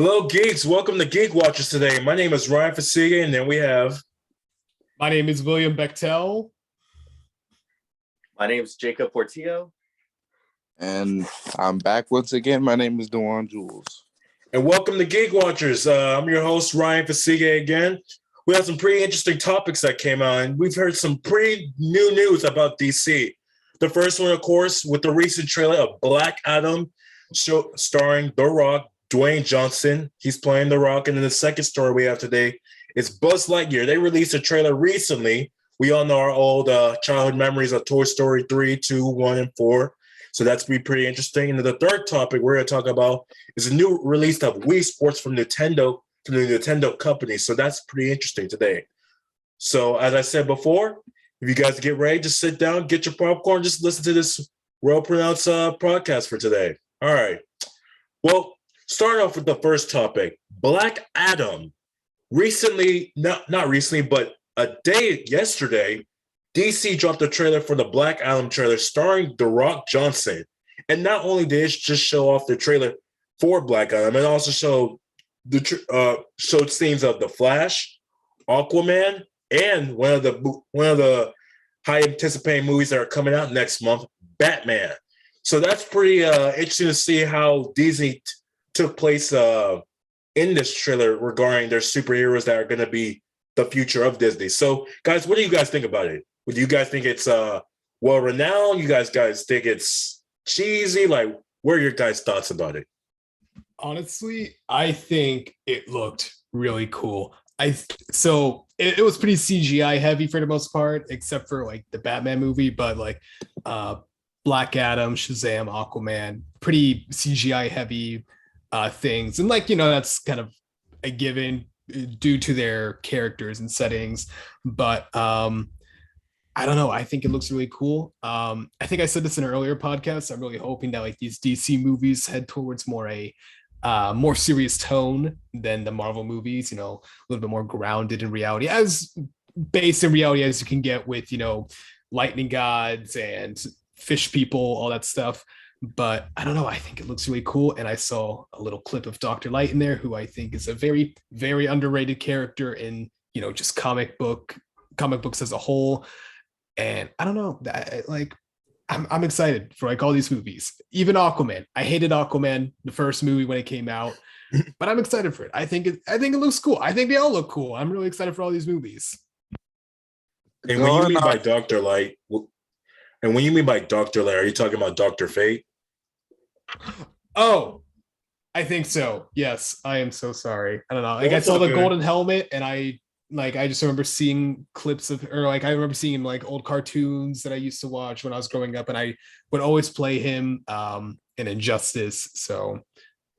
Hello, geeks. Welcome to Geek Watchers today. My name is Ryan Fasiga, and then we have. My name is William Bechtel. My name is Jacob Portillo. And I'm back once again. My name is Dewan Jules. And welcome to Geek Watchers. I'm your host, Ryan Fasiga again. We have some pretty interesting topics that came out, and we've heard some pretty new news about DC. The first one, of course, with the recent trailer of Black Adam, starring The Rock, Dwayne Johnson. He's playing The Rock. And then the second story we have today is Buzz Lightyear. They released a trailer recently. We all know our old childhood memories of Toy Story 3, 2, 1, and 4. So that's pretty interesting. And then the third topic we're going to talk about is a new release of Wii Sports from Nintendo, from the Nintendo company. So that's pretty interesting today. So as I said before, if you guys get ready, just sit down, get your popcorn, just listen to this well-pronounced podcast for today. All right. Well, starting off with the first topic, Black Adam. Recently, not recently, but a day yesterday, DC dropped a trailer for the Black Adam trailer starring The Rock Johnson. And not only did it just show off the trailer for Black Adam, it also showed scenes of The Flash, Aquaman, and one of the high anticipated movies that are coming out next month, Batman. So that's pretty interesting to see how Disney took place in this trailer regarding their superheroes that are going to be the future of Disney. So, guys, what do you guys think about it? Do you guys think it's well-renowned? You guys think it's cheesy? Like, what are your guys' thoughts about it? Honestly, I think it looked really cool. So it was pretty CGI heavy for the most part, except for like the Batman movie, but like Black Adam, Shazam, Aquaman, pretty CGI heavy things. And like, that's kind of a given due to their characters and settings. But I don't know. I think it looks really cool. I think I said this in an earlier podcast. I'm really hoping that like these DC movies head towards more serious tone than the Marvel movies, a little bit more grounded in reality, as based in reality as you can get with, lightning gods and fish people, all that stuff. But I don't know. I think it looks really cool. And I saw a little clip of Dr. Light in there, who I think is a very, very underrated character in, just comic books as a whole. And I don't know, I'm excited for like all these movies, even Aquaman. I hated Aquaman, the first movie when it came out, but I'm excited for it. I think it looks cool. I think they all look cool. I'm really excited for all these movies. And when you mean by Dr. Light, are you talking about Dr. Fate? Oh, I think so. Yes, I am so sorry. I don't know. Like I That's saw the okay. golden helmet, and I just remember seeing clips of, or like I remember seeing like old cartoons that I used to watch when I was growing up, and I would always play him in Injustice. So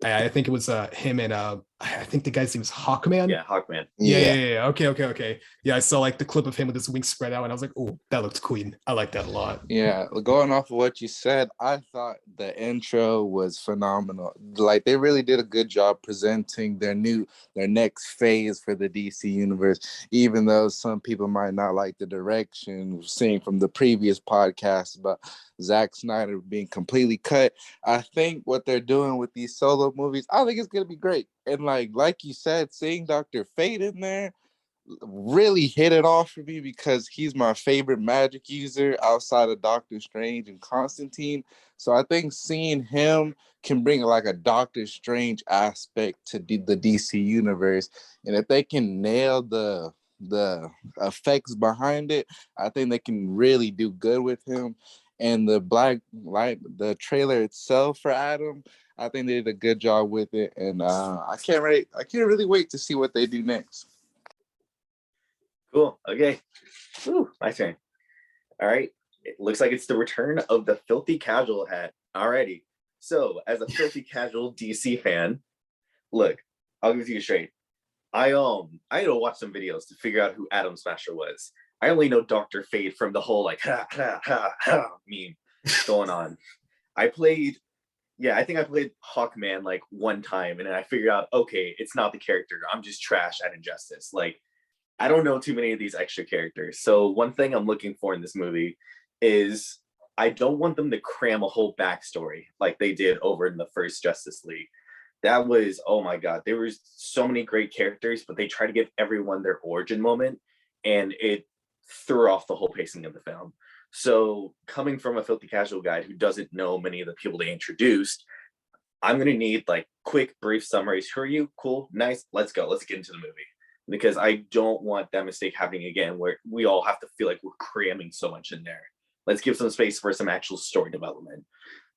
I think it was him and I think the guy's name is Hawkman. Yeah, Hawkman. Yeah. Okay. Yeah, I saw like the clip of him with his wings spread out, and I was like, oh, that looks clean. I like that a lot. Yeah, going off of what you said, I thought the intro was phenomenal. Like they really did a good job presenting their next phase for the DC universe, even though some people might not like the direction, seeing from the previous podcast about Zack Snyder being completely cut. I think what they're doing with these solo movies, I think it's gonna be great. And like you said, seeing Dr. Fate in there really hit it off for me because he's my favorite magic user outside of Doctor Strange and Constantine. So I think seeing him can bring like a Doctor Strange aspect to the DC universe. And if they can nail the effects behind it, I think they can really do good with him. And the trailer itself for Adam, I think they did a good job with it, and I can't really wait to see what they do next. Cool. Okay. Whew, my turn. All right. It looks like it's the return of the filthy casual hat. Alrighty. So, as a filthy casual DC fan, look, I'll give it to you straight. I had to watch some videos to figure out who Atom Smasher was. I only know Dr. Fate from the whole like ha ha ha ha meme going on. I think I played Hawkman like one time, and then I figured out, okay, it's not the character. I'm just trash at Injustice. Like, I don't know too many of these extra characters. So one thing I'm looking for in this movie is I don't want them to cram a whole backstory like they did over in the first Justice League. that was, oh my god, there was so many great characters, but they try to give everyone their origin moment, and it threw off the whole pacing of the film. So coming from a filthy casual guy who doesn't know many of the people they introduced, I'm gonna need like quick, brief summaries. Who are you? Cool, nice. Let's go. Let's get into the movie, because I don't want that mistake happening again, where we all have to feel like we're cramming so much in there. Let's give some space for some actual story development.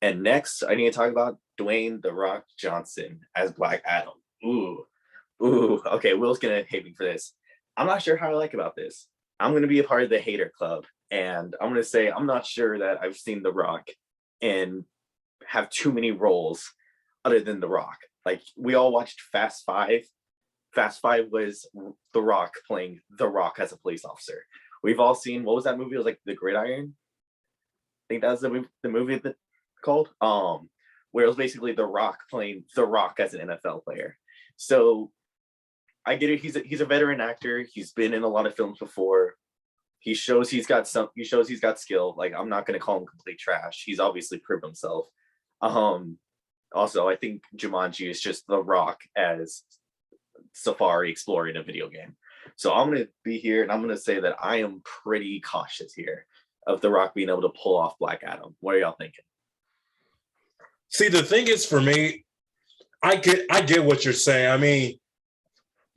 And next, I need to talk about Dwayne "The Rock" Johnson as Black Adam. Ooh, ooh. Okay, Will's gonna hate me for this. I'm not sure how I like about this. I'm gonna be a part of the hater club, and I'm gonna say I'm not sure that I've seen The Rock and have too many roles other than The Rock. Like, we all watched Fast Five. Fast Five was The Rock playing The Rock as a police officer. We've all seen, what was that movie? It was like The Gridiron. I think that was the movie that called, where it was basically The Rock playing The Rock as an NFL player. So I get it. He's a veteran actor. He's been in a lot of films before. He shows he's got skill. Like, I'm not gonna call him complete trash. He's obviously proved himself. Also, I think Jumanji is just The Rock as Safari exploring a video game. So I'm gonna be here and I'm gonna say that I am pretty cautious here of The Rock being able to pull off Black Adam. What are y'all thinking? See, the thing is, for me, I get what you're saying. I mean,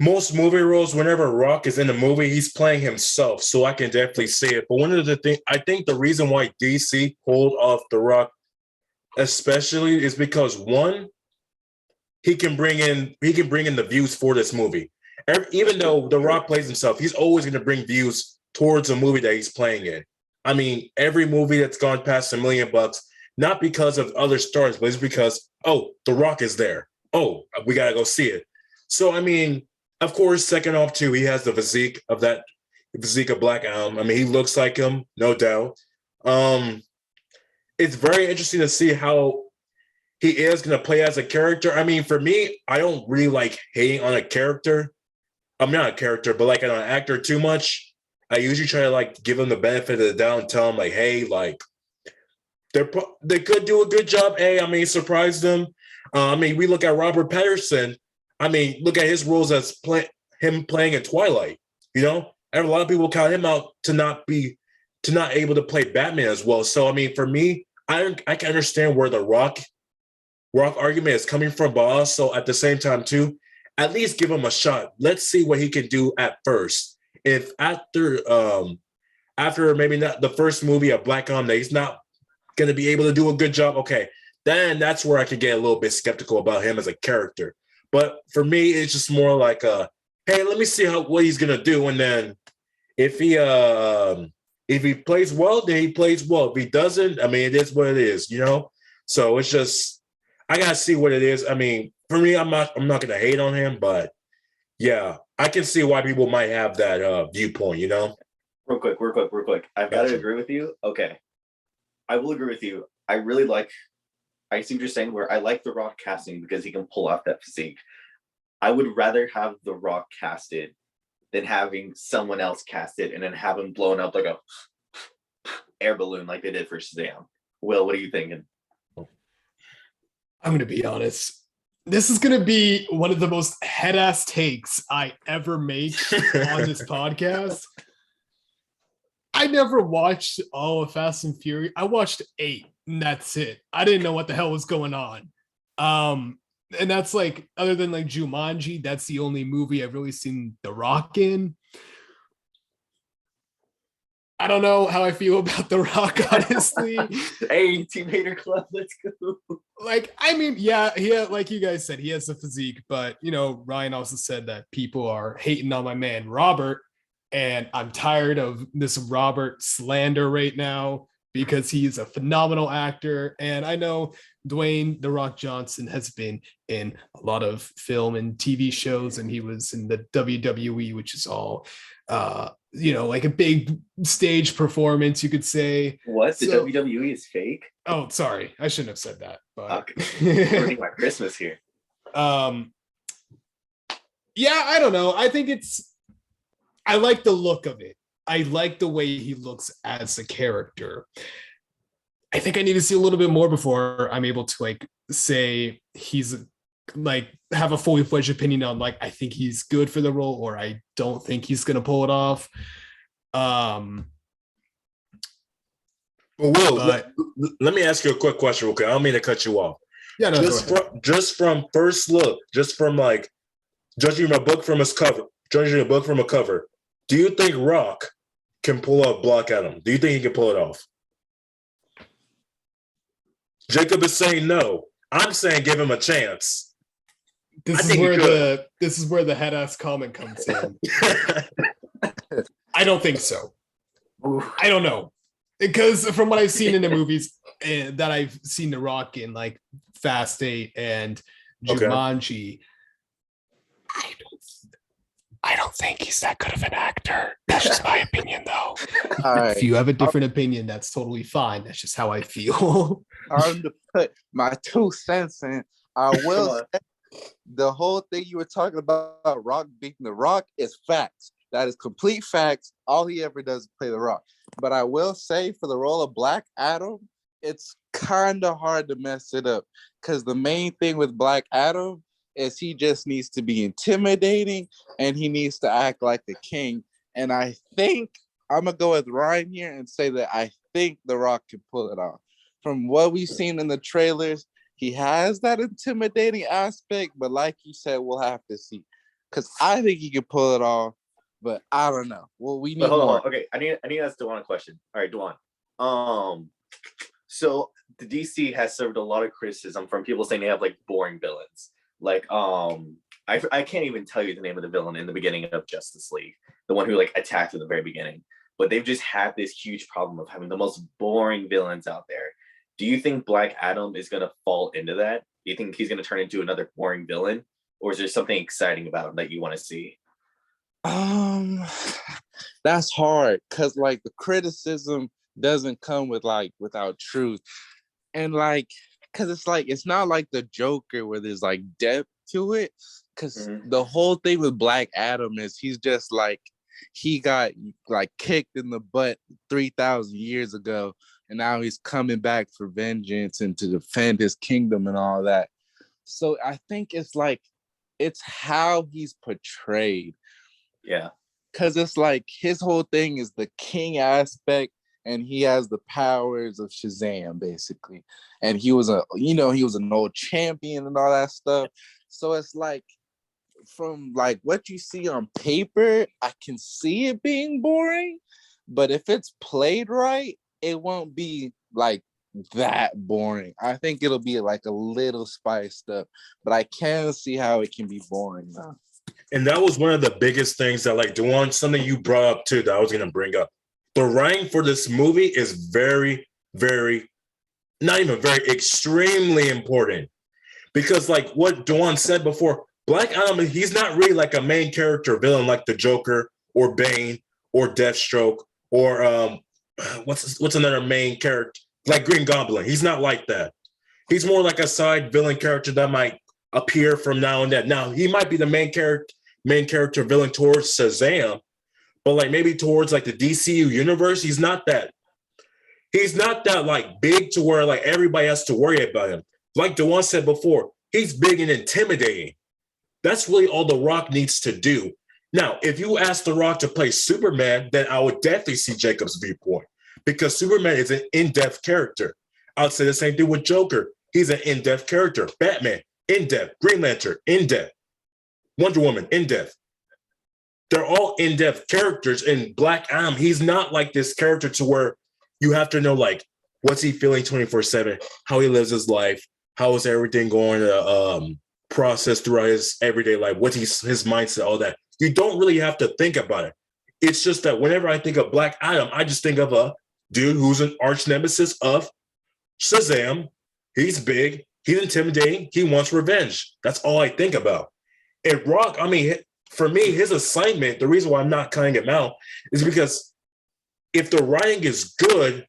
most movie roles, whenever Rock is in the movie, he's playing himself. So I can definitely see it. But one of the things, I think the reason why DC pulled off The Rock especially is because, one, he can bring in the views for this movie. Even though The Rock plays himself, he's always going to bring views towards a movie that he's playing in. I mean, every movie that's gone past $1 million, not because of other stars, but it's because, oh, The Rock is there. Oh, we got to go see it. So, I mean, of course, second off, too, he has the physique of Black Adam. I mean, he looks like him, no doubt. It's very interesting to see how he is going to play as a character. I mean, for me, I don't really like hating on a character. I'm not a character, but like on an actor too much. I usually try to like give him the benefit of the doubt and tell him like, hey, like they could do a good job. Hey, I mean, surprise them. I mean, we look at Robert Patterson. I mean, look at his roles as him playing in Twilight. You know, and a lot of people count him out to not able to play Batman as well. So I mean, for me, I can understand where the Rock argument is coming from, but also at the same time too, at least give him a shot. Let's see what he can do at first. If after maybe not the first movie of Black Adam, that he's not going to be able to do a good job, okay, then that's where I could get a little bit skeptical about him as a character. But for me, it's just more like, hey, let me see what he's going to do, and then if he plays well, then he plays well. If he doesn't, I mean, it is what it is, you know. So it's just, I gotta see what it is. I mean, for me, I'm not gonna hate on him, but yeah, I can see why people might have that viewpoint, you know. Real quick. I've got to agree with you. Okay, I will agree with you. I see what you're saying, where I like The Rock casting because he can pull off that physique. I would rather have The Rock casted than having someone else casted and then have him blown up like a air balloon like they did for Shazam. Will, what are you thinking? I'm going to be honest. This is going to be one of the most head-ass takes I ever make on this podcast. I never watched all of Fast and Furious. I watched 8, and that's it. I didn't know what the hell was going on. And that's like, other than like Jumanji, that's the only movie I've really seen The Rock in. I don't know how I feel about The Rock, honestly. Hey, Team Hater Club, let's go. Like, I mean, yeah, like you guys said, he has a physique, but you know, Ryan also said that people are hating on my man Robert, and I'm tired of this Robert slander right now because he's a phenomenal actor. And I know Dwayne "The Rock" Johnson has been in a lot of film and TV shows, and he was in the WWE, which is all you know, like a big stage performance, you could say. What? The WWE is fake? Oh, sorry. I shouldn't have said that. But ruining my Christmas here. Yeah, I don't know. I like the look of it. I like the way he looks as a character. I think I need to see a little bit more before I'm able to like say he's like have a fully fledged opinion on like I think he's good for the role or I don't think he's gonna pull it off. Well, Will, But let me ask you a quick question, okay? I don't mean to cut you off. yeah, no, Just from first look, just from like judging a book from a cover, do you think Rock can pull off Black Adam? Do you think he can pull it off? Jacob is saying no. I'm saying give him a chance. This is where the head ass comment comes in. I don't think so. I don't know. Because from what I've seen in the movies that I've seen The Rock in, like Fast 8 and Jumanji, I don't think he's that good of an actor. That's just my opinion, though. If you have a different opinion, that's totally fine. That's just how I feel. I'm to put my 2 cents in. I will say the whole thing you were talking about Rock beating The Rock is facts. That is complete facts. All he ever does is play The Rock. But I will say for the role of Black Adam, it's kind of hard to mess it up because the main thing with Black Adam is he just needs to be intimidating and he needs to act like a king. And I think I'm going to go with Ryan here and say that I think The Rock can pull it off. From what we've seen in the trailers, he has that intimidating aspect, but like you said, we'll have to see. Because I think he can pull it off, but I don't know. Well, we need more. Okay, I need to ask Dewan a question. All right, Dewan. So the DC has served a lot of criticism from people saying they have like boring villains. Like, I can't even tell you the name of the villain in the beginning of Justice League, the one who like attacked at the very beginning. But they've just had this huge problem of having the most boring villains out there. Do you think Black Adam is gonna fall into that? Do you think he's gonna turn into another boring villain, or is there something exciting about him that you want to see? That's hard because like the criticism doesn't come with like without truth, and like because it's like it's not like the Joker where there's like depth to it. Because the whole thing with Black Adam is he's just like he got like kicked in the butt 3,000 years ago, and now he's coming back for vengeance and to defend his kingdom and all that. So I think it's like it's how he's portrayed. Yeah. Because it's like his whole thing is the king aspect, and he has the powers of Shazam, basically. And he was an old champion and all that stuff. So it's like, from like what you see on paper, I can see it being boring, but if it's played right, it won't be like that boring. I think it'll be like a little spiced up, but I can see how it can be boring now. And that was one of the biggest things that, like, Dewan, something you brought up too that I was going to bring up. The writing for this movie is very, very, not even very, extremely important. Because, like what Dewan said before, Black Adam, he's not really like a main character villain like the Joker or Bane or Deathstroke or what's another main character? Like Green Goblin. He's not like that. He's more like a side villain character that might appear from now and then. Now, he might be the main character villain towards Shazam, but like maybe towards like the DCU universe, he's not that like big to where like everybody has to worry about him. Like Dewan said before, he's big and intimidating. That's really all The Rock needs to do. Now, if you ask The Rock to play Superman, then I would definitely see Jacob's viewpoint because Superman is an in-depth character. I would say the same thing with Joker. He's an in-depth character. Batman, in-depth. Green Lantern, in-depth. Wonder Woman, in-depth. They're all in-depth characters. In Black Adam, he's not like this character to where you have to know, like, what's he feeling 24/7, how he lives his life, how is everything going to process throughout his everyday life, what's his mindset, all that. You don't really have to think about it. It's just that whenever I think of Black Adam, I just think of a dude who's an arch nemesis of Shazam. He's big, he's intimidating, he wants revenge. That's all I think about. And Rock, I mean, for me, his assignment, the reason why I'm not cutting him out is because if the writing is good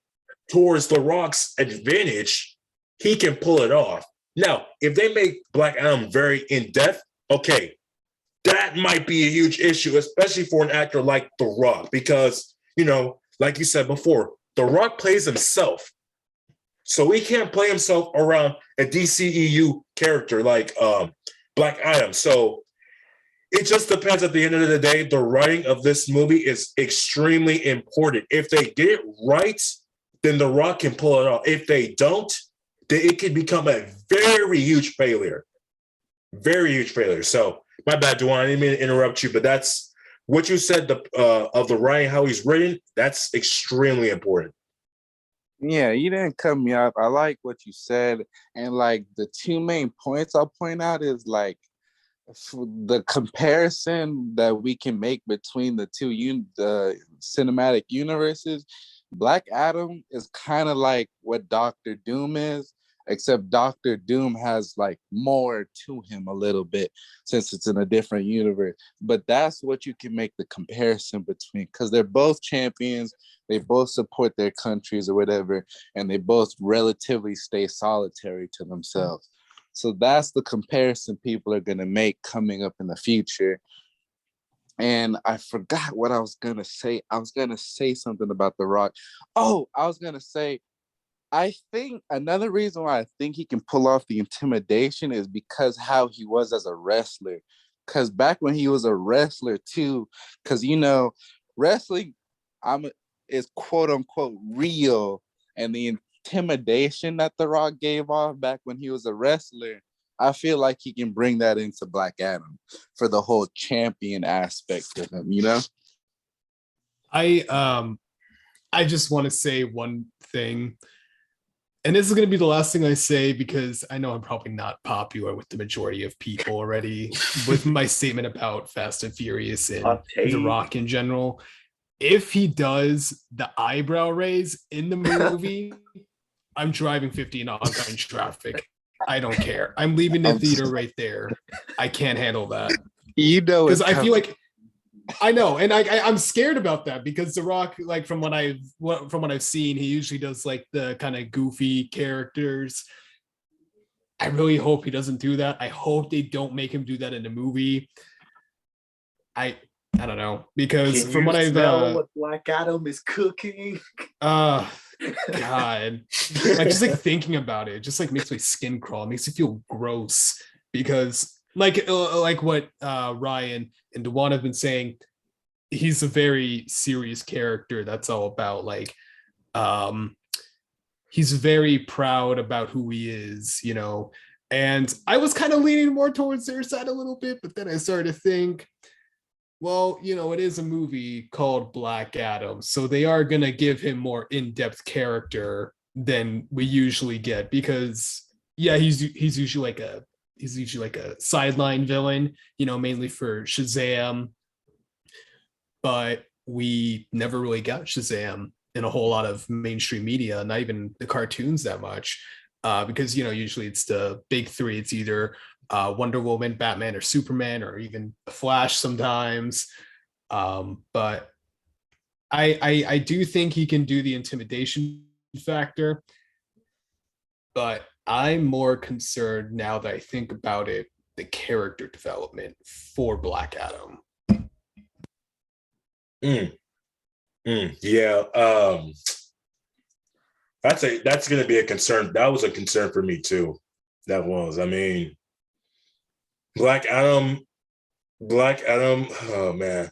towards The Rock's advantage, he can pull it off. Now, if they make Black Adam very in-depth, okay, that might be a huge issue, especially for an actor like The Rock, because, you know, like you said before, The Rock plays himself. So he can't play himself around a DCEU character like Black Adam. So it just depends at the end of the day. The writing of this movie is extremely important. If they get it right, then The Rock can pull it off. If they don't, then it could become a very huge failure. Very huge failure. So my bad, Duane. I didn't mean to interrupt you, but that's what you said of the writing, how he's written. That's extremely important. Yeah, you didn't cut me off. I like what you said. And like the two main points I'll point out is like the comparison that we can make between the the cinematic universes. Black Adam is kind of like what Doctor Doom is, except Doctor Doom has like more to him a little bit since it's in a different universe. But that's what you can make the comparison between, because they're both champions, they both support their countries or whatever, and they both relatively stay solitary to themselves. So that's the comparison people are going to make coming up in the future. And I forgot what I was going to say. I was going to say something about The Rock. Oh, I was going to say, I think another reason why I think he can pull off the intimidation is because how he was as a wrestler. Because back when he was a wrestler too, because, you know, wrestling is quote unquote real. And the intimidation that The Rock gave off back when he was a wrestler, I feel like he can bring that into Black Adam for the whole champion aspect of him, you know? I just want to say one thing, and this is going to be the last thing I say because I know I'm probably not popular with the majority of people already with my statement about Fast and Furious and The Rock in general. If he does the eyebrow raise in the movie, I'm driving 50 in oncoming traffic. I don't care. I'm leaving the theater right there. I can't handle that. You know, because I feel like I know, and I'm scared about that because The Rock, like from what I've seen, he usually does like the kind of goofy characters. I really hope he doesn't do that. I hope they don't make him do that in the movie. I don't know, because Can from you what I've smell what Black Adam is cooking? God, like just like thinking about it just like makes my skin crawl. It makes me feel gross because like what Ryan and Dewan have been saying, he's a very serious character that's all about like he's very proud about who he is, you know. And I was kind of leaning more towards their side a little bit, but then I started to think, well, you know, it is a movie called Black Adam, so they are going to give him more in-depth character than we usually get because yeah, he's usually like a sideline villain, you know, mainly for Shazam, but we never really got Shazam in a whole lot of mainstream media, not even the cartoons that much, because, you know, usually it's the big three. It's either Wonder Woman, Batman, or Superman, or even the Flash sometimes. But I do think he can do the intimidation factor, but I'm more concerned now that I think about it, the character development for Black Adam. Yeah. That's going to be a concern. That was a concern for me too. That was, I mean, Black Adam, oh man.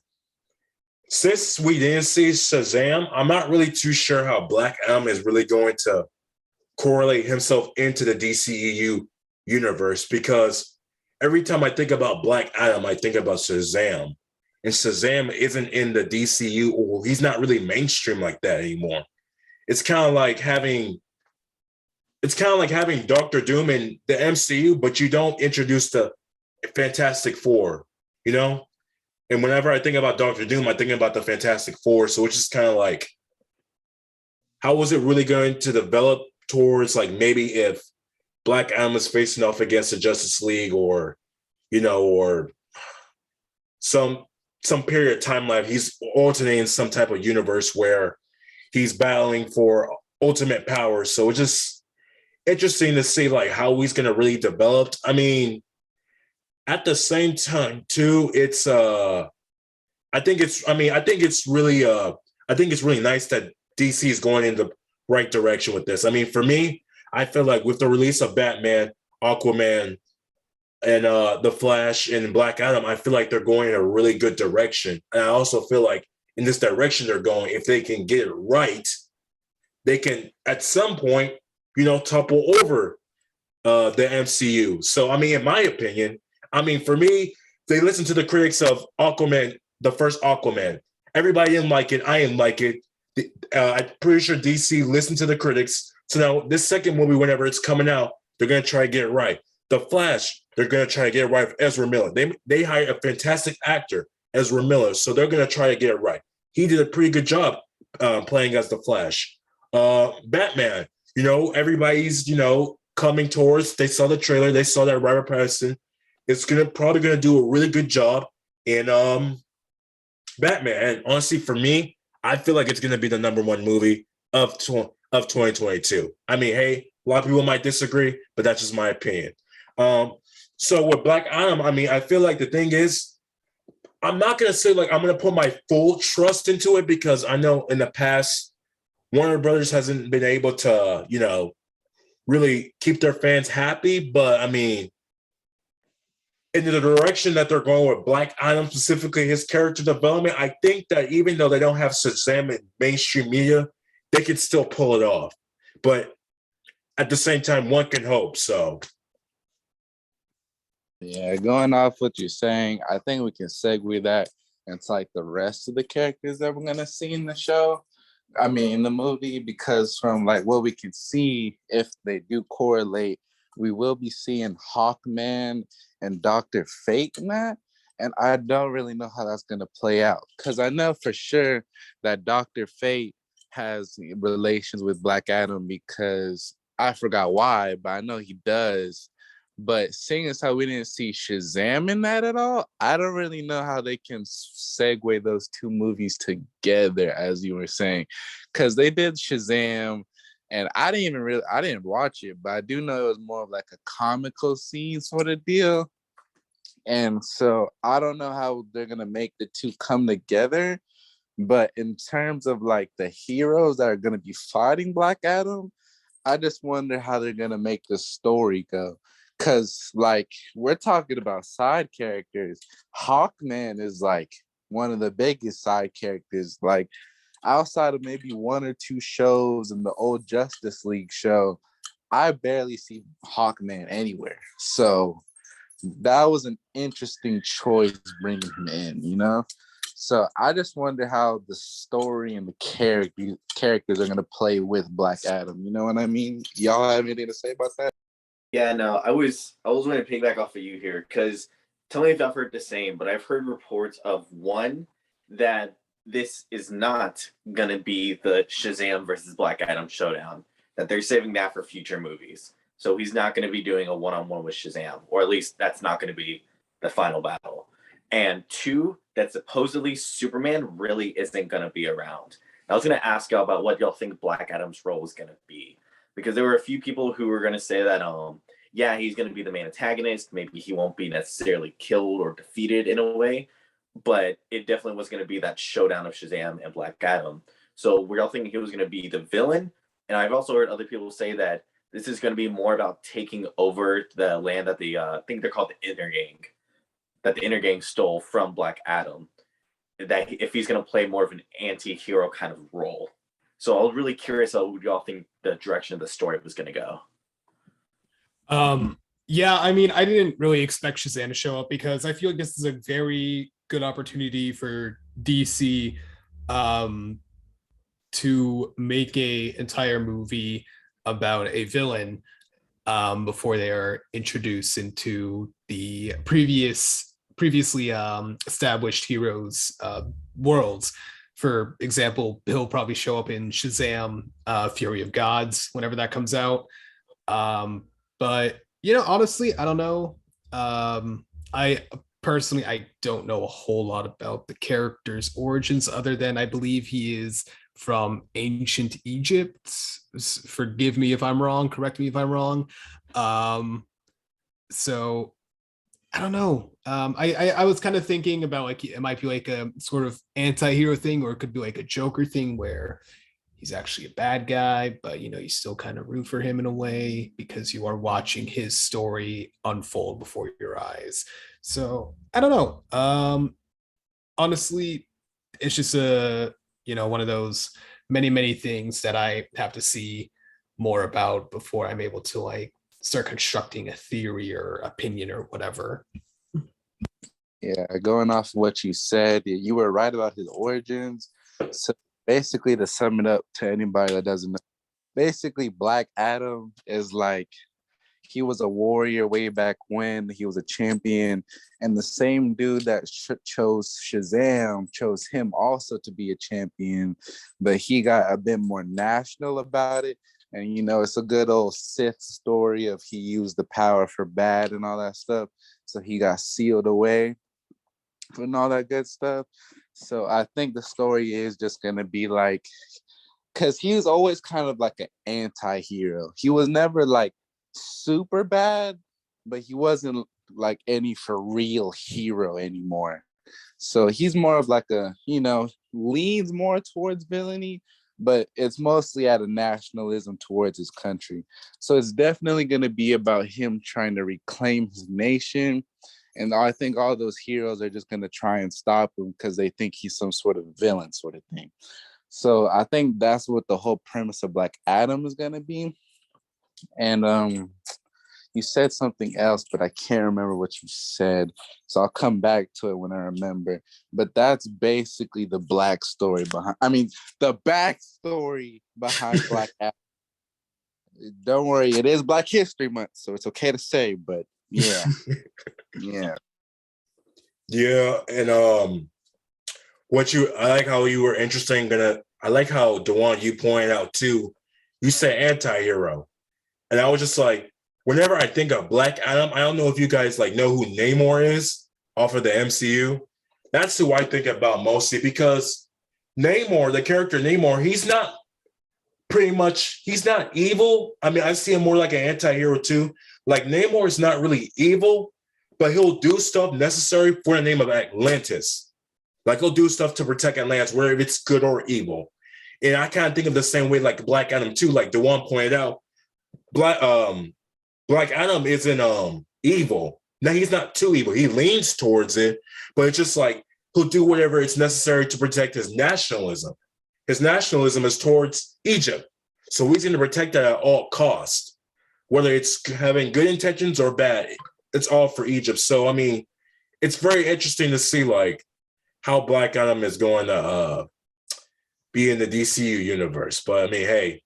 Since we didn't see Shazam, I'm not really too sure how Black Adam is really going to correlate himself into the DCEU universe, because every time I think about Black Adam, I think about Shazam. And Shazam isn't in the DCU, or he's not really mainstream like that anymore. It's kind of like having Doctor Doom in the MCU, but you don't introduce the Fantastic Four, you know? And whenever I think about Doctor Doom, I think about the Fantastic Four. So it's just kind of like, how was it really going to develop towards like maybe if Black Adam is facing off against the Justice League, or, you know, or some period of time life, he's alternating some type of universe where he's battling for ultimate power. So it's just interesting to see like how he's going to really develop. I mean, at the same time too, it's I think it's really nice that DC is going in the right direction with this. I mean, for me, I feel like with the release of Batman, Aquaman, and the Flash and Black Adam, I feel like they're going in a really good direction. And I also feel like in this direction they're going, if they can get it right, they can at some point, topple over the MCU. So I mean, in my opinion, I mean, for me, they listen to the critics of Aquaman, the first Aquaman. Everybody didn't like it. I didn't like it. I'm pretty sure DC listened to the critics. So now this second movie, whenever it's coming out, they're gonna try to get it right. The Flash, they're gonna try to get it right with Ezra Miller. They hired a fantastic actor, Ezra Miller, so they're gonna try to get it right. He did a pretty good job playing as the Flash. Batman, everybody's coming towards. They saw the trailer. They saw that Robert Pattinson is probably gonna do a really good job in Batman. And honestly, for me, I feel like it's gonna be the number one movie of 2022. I mean, hey, a lot of people might disagree, but that's just my opinion. So with Black Adam, I mean, I feel like the thing is, I'm not gonna say like I'm gonna put my full trust into it because I know in the past Warner Brothers hasn't been able to, really keep their fans happy. But I mean, in the direction that they're going with Black Adam, specifically his character development, I think that even though they don't have Shazam in mainstream media, they can still pull it off. But at the same time, one can hope. So, yeah, going off what you're saying, I think we can segue that into like the rest of the characters that we're gonna see in the show. I mean, in the movie, because from like what we can see, if they do correlate, we will be seeing Hawkman and Dr. Fate in that. And I don't really know how that's gonna play out because I know for sure that Dr. Fate has relations with Black Adam because I forgot why, but I know he does. But seeing as how we didn't see Shazam in that at all, I don't really know how they can segue those two movies together, as you were saying, because they did Shazam, and I didn't watch it, but I do know it was more of like a comical scene sort of deal. And so I don't know how they're gonna make the two come together. But in terms of like the heroes that are gonna be fighting Black Adam, I just wonder how they're gonna make the story go. Cause like we're talking about side characters. Hawkman is like one of the biggest side characters. Like outside of maybe one or two shows in the old Justice League show, I barely see Hawkman anywhere. So that was an interesting choice bringing him in. So I just wonder how the story and the characters are gonna play with Black Adam. You know what I mean? Y'all have anything to say about that? Yeah, no, I was going to piggyback off of you here because tell me if I've heard the same, but I've heard reports of one that this is not going to be the Shazam versus Black Adam showdown, that they're saving that for future movies. So he's not going to be doing a one-on-one with Shazam, or at least that's not going to be the final battle. And two, that supposedly Superman really isn't going to be around. I was going to ask y'all about what y'all think Black Adam's role is going to be. Because there were a few people who were going to say that, yeah, he's going to be the main antagonist. Maybe he won't be necessarily killed or defeated in a way, but it definitely was going to be that showdown of Shazam and Black Adam. So we're all thinking he was going to be the villain. And I've also heard other people say that this is going to be more about taking over the land that I think they're called the Inner Gang, that the Inner Gang stole from Black Adam. That if he's going to play more of an anti-hero kind of role. So I was really curious how y'all think the direction of the story was going to go. Yeah, I mean, I didn't really expect Shazam to show up because I feel like this is a very good opportunity for DC to make a entire movie about a villain before they are introduced into the previously established heroes worlds. For example, he'll probably show up in Shazam, Fury of Gods, whenever that comes out. But honestly, I don't know. I don't know a whole lot about the character's origins, other than I believe he is from ancient Egypt. Forgive me if I'm wrong. Correct me if I'm wrong. So I don't know. I was kind of thinking about like it might be like a sort of anti-hero thing, or it could be like a Joker thing where he's actually a bad guy, but you still kind of root for him in a way because you are watching his story unfold before your eyes. So I don't know. Honestly, it's just one of those many things that I have to see more about before I'm able to like start constructing a theory or opinion or whatever. Yeah, going off what you said, you were right about his origins. So basically, to sum it up to anybody that doesn't know, basically Black Adam is like, he was a warrior way back when. He was a champion, and the same dude that chose Shazam chose him also to be a champion, but he got a bit more national about it. And it's a good old Sith story of he used the power for bad and all that stuff, so he got sealed away and all that good stuff. So I think the story is just gonna be like, because he was always kind of like an anti-hero. He was never like super bad, but he wasn't like any for real hero anymore. So he's more of like a, leans more towards villainy, but it's mostly out of nationalism towards his country. So it's definitely going to be about him trying to reclaim his nation. And I think all those heroes are just going to try and stop him because they think he's some sort of villain sort of thing. So I think that's what the whole premise of Black Adam is going to be. And you said something else, but I can't remember what you said. So I'll come back to it when I remember. But that's basically the the backstory behind Black Adam. Don't worry, it is Black History Month, so it's okay to say, but yeah. Yeah. Yeah, and I like how you were interesting. I like how Dewan, you pointed out too. You said anti-hero, and I was just like, whenever I think of Black Adam, I don't know if you guys like know who Namor is off of the MCU. That's who I think about mostly because Namor, the character Namor, he's not evil. I mean, I see him more like an anti-hero too. Like Namor is not really evil, but he'll do stuff necessary for the name of Atlantis. Like he'll do stuff to protect Atlantis, whether it's good or evil. And I kind of think of the same way like Black Adam too, like Dewan pointed out. Black Adam isn't evil. Now he's not too evil. He leans towards it, but it's just like he'll do whatever it's necessary to protect his nationalism. His nationalism is towards Egypt. So he's going to protect that at all costs. Whether it's having good intentions or bad, it's all for Egypt. So I mean, it's very interesting to see like how Black Adam is going to be in the DCU universe. But I mean, hey,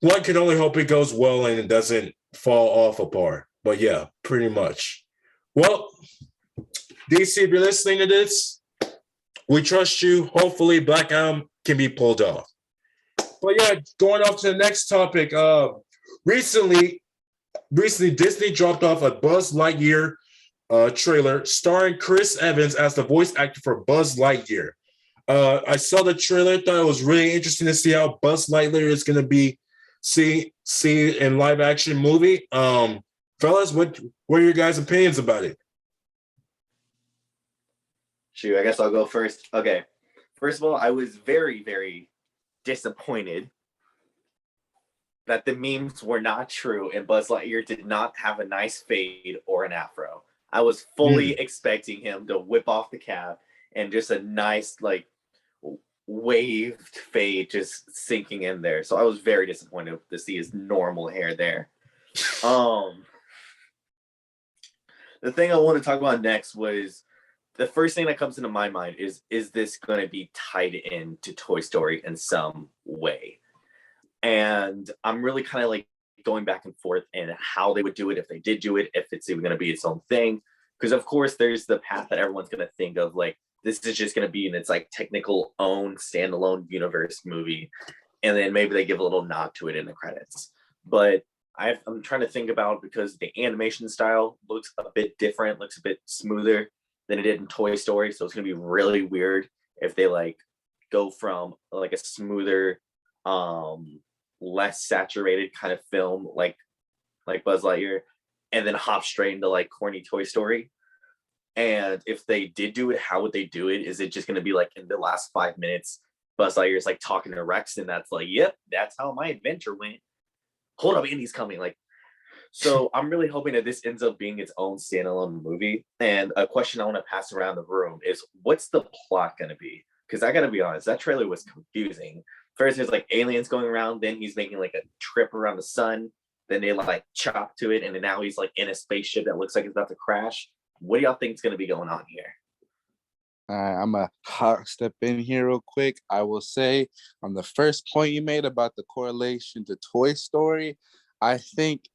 one can only hope it goes well and it doesn't fall off apart. But yeah, pretty much. Well, DC, if you're listening to this, we trust you. Hopefully, Black Adam can be pulled off. But yeah, going off to the next topic. Recently, Disney dropped off a Buzz Lightyear trailer starring Chris Evans as the voice actor for Buzz Lightyear. I saw the trailer, thought it was really interesting to see how Buzz Lightyear is going to be seen in live action movie. Fellas, what are your guys' opinions about it? Shoot, I guess I'll go first. Okay. First of all, I was very, very disappointed that the memes were not true and Buzz Lightyear did not have a nice fade or an afro. I was fully expecting him to whip off the cap and just a nice, like, waved fade just sinking in there. So I was very disappointed to see his normal hair there. The thing I want to talk about next was the first thing that comes into my mind is this going to be tied in to Toy Story in some way? And I'm really kind of like going back and forth in how they would do it, if they did do it, if it's even going to be its own thing. Because of course there's the path that everyone's going to think of, like, this is just going to be in its like technical own standalone universe movie. And then maybe they give a little nod to it in the credits. But I'm trying to think about, because the animation style looks a bit different, looks a bit smoother than it did in Toy Story. So it's going to be really weird if they like go from like a smoother, less saturated kind of film like Buzz Lightyear and then hop straight into like corny Toy Story. And if they did do it, how would they do it? Is it just going to be like in the last 5 minutes Buzz Lightyear's like talking to Rex, and that's like, yep, that's how my adventure went. Hold up, Andy's coming. Like, so I'm really hoping that this ends up being its own standalone movie. And a question I want to pass around the room is, what's the plot going to be? Because I got to be honest, that trailer was confusing. First, there's like aliens going around, then he's making like a trip around the sun. Then they like chop to it, and then now he's like in a spaceship that looks like it's about to crash. What do y'all think is going to be going on here? I'm a hot step in here real quick. I will say on the first point you made about the correlation to Toy Story, I think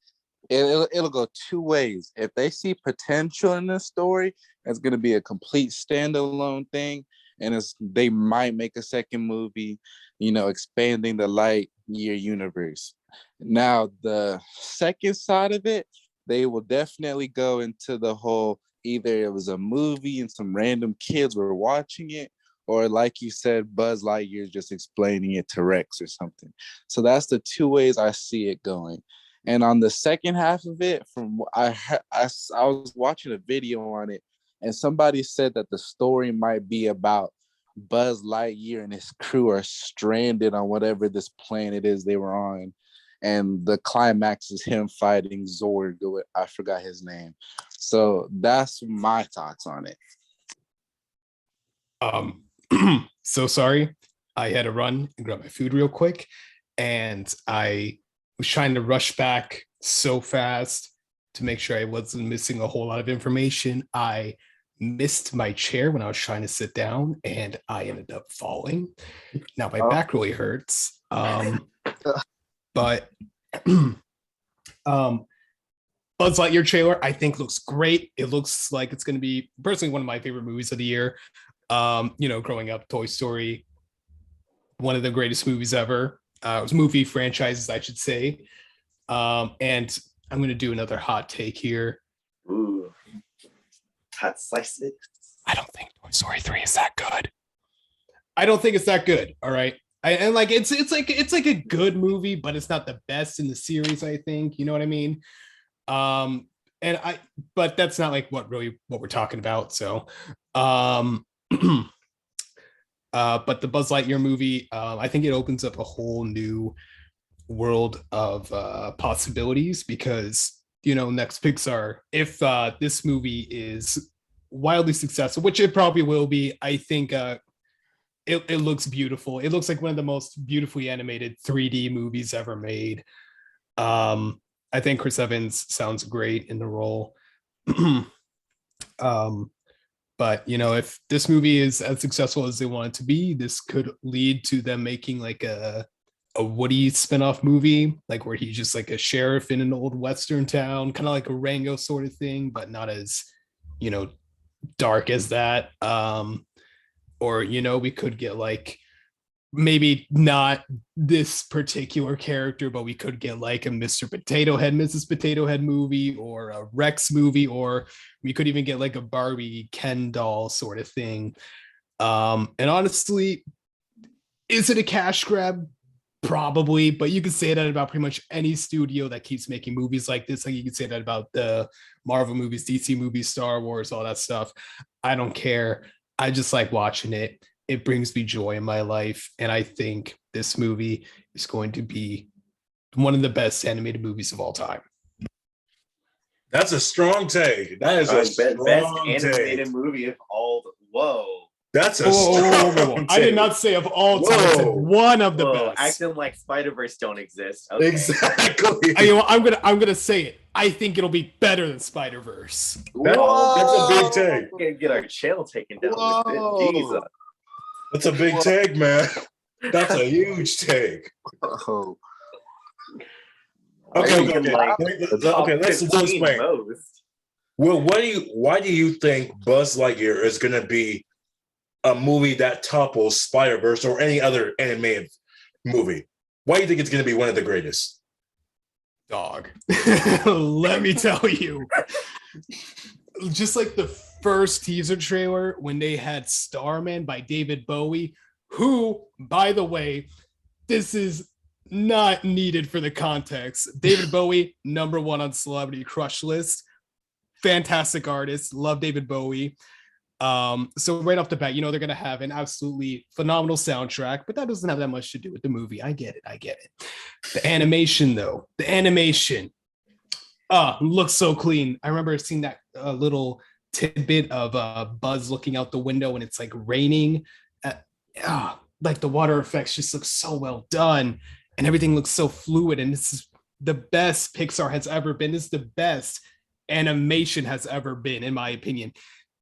it'll go two ways. If they see potential in this story, it's going to be a complete standalone thing, and they might make a second movie, expanding the Lightyear universe. Now, the second side of it, they will definitely go into the whole, either it was a movie and some random kids were watching it, or like you said, Buzz Lightyear just explaining it to Rex or something. So that's the two ways I see it going. And on the second half of it, I was watching a video on it, and somebody said that the story might be about Buzz Lightyear and his crew are stranded on whatever this planet is they were on. And the climax is him fighting Zord. I forgot his name. So that's my thoughts on it. So sorry. I had to run and grab my food real quick. And I was trying to rush back so fast to make sure I wasn't missing a whole lot of information. I missed my chair when I was trying to sit down, and I ended up falling. Now my back really hurts. But Buzz Lightyear trailer, I think, looks great. It looks like it's going to be personally one of my favorite movies of the year. Growing up, Toy Story, one of the greatest movies ever. It was movie franchises, I should say. And I'm going to do another hot take here. Ooh, hot slices. I don't think Toy Story 3 is that good. I don't think it's that good. All right. It's like a good movie, but it's not the best in the series, I think. You know what I mean? But that's not like what we're talking about. So but the Buzz Lightyear movie, I think it opens up a whole new world of possibilities, because next Pixar, if this movie is wildly successful, which it probably will be, I think it looks beautiful. It looks like one of the most beautifully animated 3D movies ever made. I think Chris Evans sounds great in the role. But if this movie is as successful as they want it to be, this could lead to them making like a Woody spinoff movie, like where he's just like a sheriff in an old Western town, kind of like a Rango sort of thing, but not as dark as that. Or we could get like, maybe not this particular character, but we could get like a Mr. Potato Head, Mrs. Potato Head movie, or a Rex movie, or we could even get like a Barbie Ken doll sort of thing. And honestly, is it a cash grab? Probably, but you could say that about pretty much any studio that keeps making movies like this. Like you could say that about the Marvel movies, DC movies, Star Wars, all that stuff. I don't care. I just like watching it. It brings me joy in my life. And I think this movie is going to be one of the best animated movies of all time. That's a strong take. That is best take. animated movie of all. Whoa. That's a strong take. I did not say of all time. I said one of the best. Acting like Spider-Verse don't exist. Okay. Exactly. I'm gonna say it. I think it'll be better than Spider-Verse. That's a big take. We're gonna get our channel taken down with it. Jesus. That's a big take, man. That's a huge take. Oh. Okay, let's explain. Well, why do you think Buzz Lightyear is going to be a movie that topples Spider-Verse or any other animated movie? Why do you think it's going to be one of the greatest? Dog. Let me tell you. Just like the first teaser trailer when they had Starman by David Bowie, who, by the way, this is not needed for the context. David Bowie, #1 on Celebrity Crush list. Fantastic artist. Love David Bowie. So right off the bat, they're gonna have an absolutely phenomenal soundtrack, but that doesn't have that much to do with the movie. I get it. The animation, though, looks so clean. I remember seeing that little tidbit of Buzz looking out the window and it's like raining. Like the water effects just look so well done, and everything looks so fluid. And this is the best Pixar has ever been. This is the best animation has ever been, in my opinion.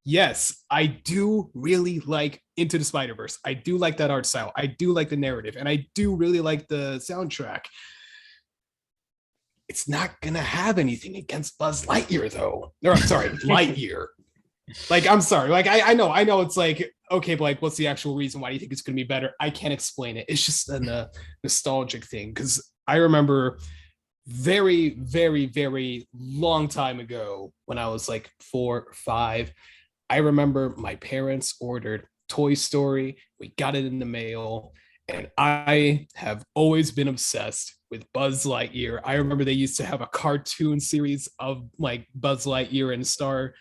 Yes, I do really like Into the Spider-Verse. I do like that art style. I do like the narrative, and I do really like the soundtrack. It's not gonna have anything against Buzz Lightyear, though. Or I'm sorry, Lightyear. Like, I'm sorry. Like, I know it's like, okay, but like, what's the actual reason? Why do you think it's gonna be better? I can't explain it. It's just a nostalgic thing. Because I remember very, very, very long time ago when I was like 4 or 5, I remember my parents ordered Toy Story. We got it in the mail. And I have always been obsessed with Buzz Lightyear. I remember they used to have a cartoon series of like Buzz Lightyear and Star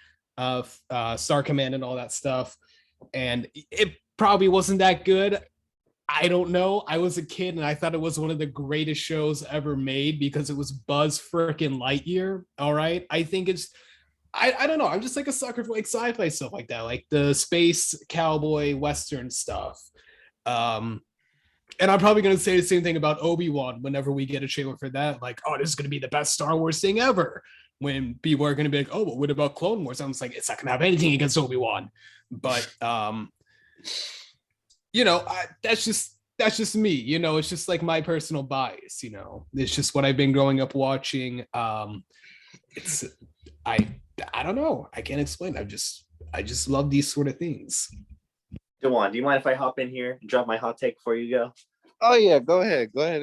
Command and all that stuff. And it probably wasn't that good. I don't know. I was a kid and I thought it was one of the greatest shows ever made because it was Buzz freaking Lightyear. All right. I think I don't know. I'm just like a sucker for like sci-fi stuff like that, like the space cowboy Western stuff. And I'm probably going to say the same thing about Obi-Wan whenever we get a trailer for that. Like, oh, this is going to be the best Star Wars thing ever. When people are going to be like, oh, but what about Clone Wars? I'm just like, it's not going to have anything against Obi-Wan. But, that's just me. It's just like my personal bias. It's just what I've been growing up watching. I don't know. I can't explain. I just love these sort of things. Dewan, do you mind if I hop in here and drop my hot take before you go? Oh yeah, go ahead. Okay.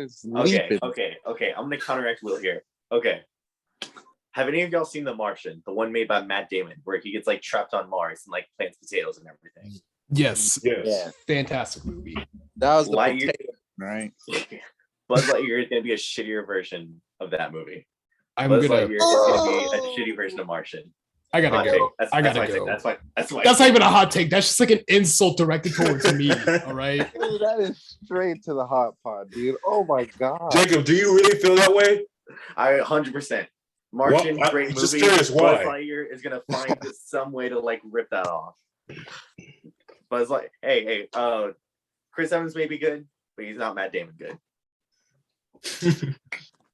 I'm gonna counteract Will here. Okay. Have any of y'all seen The Martian, the one made by Matt Damon, where he gets like trapped on Mars and like plants potatoes and everything? Yes. Yeah. Fantastic movie. That was the Lightyear, potato, right? Buzz Lightyear is gonna be a shittier version of that movie. Buzz Lightyear is gonna be a shitty version of Martian. I gotta go. I gotta go. That's why. That's not even a hot take. That's just like an insult directed towards me. All right. Dude, that is straight to the hot pot, dude. Oh my god. Jacob, do you really feel that way? I 100%. Martian, great movie. Just curious, why? Buzz Lightyear is gonna find some way to like rip that off. Buzz Lightyear. Hey, Chris Evans may be good, but he's not Matt Damon good.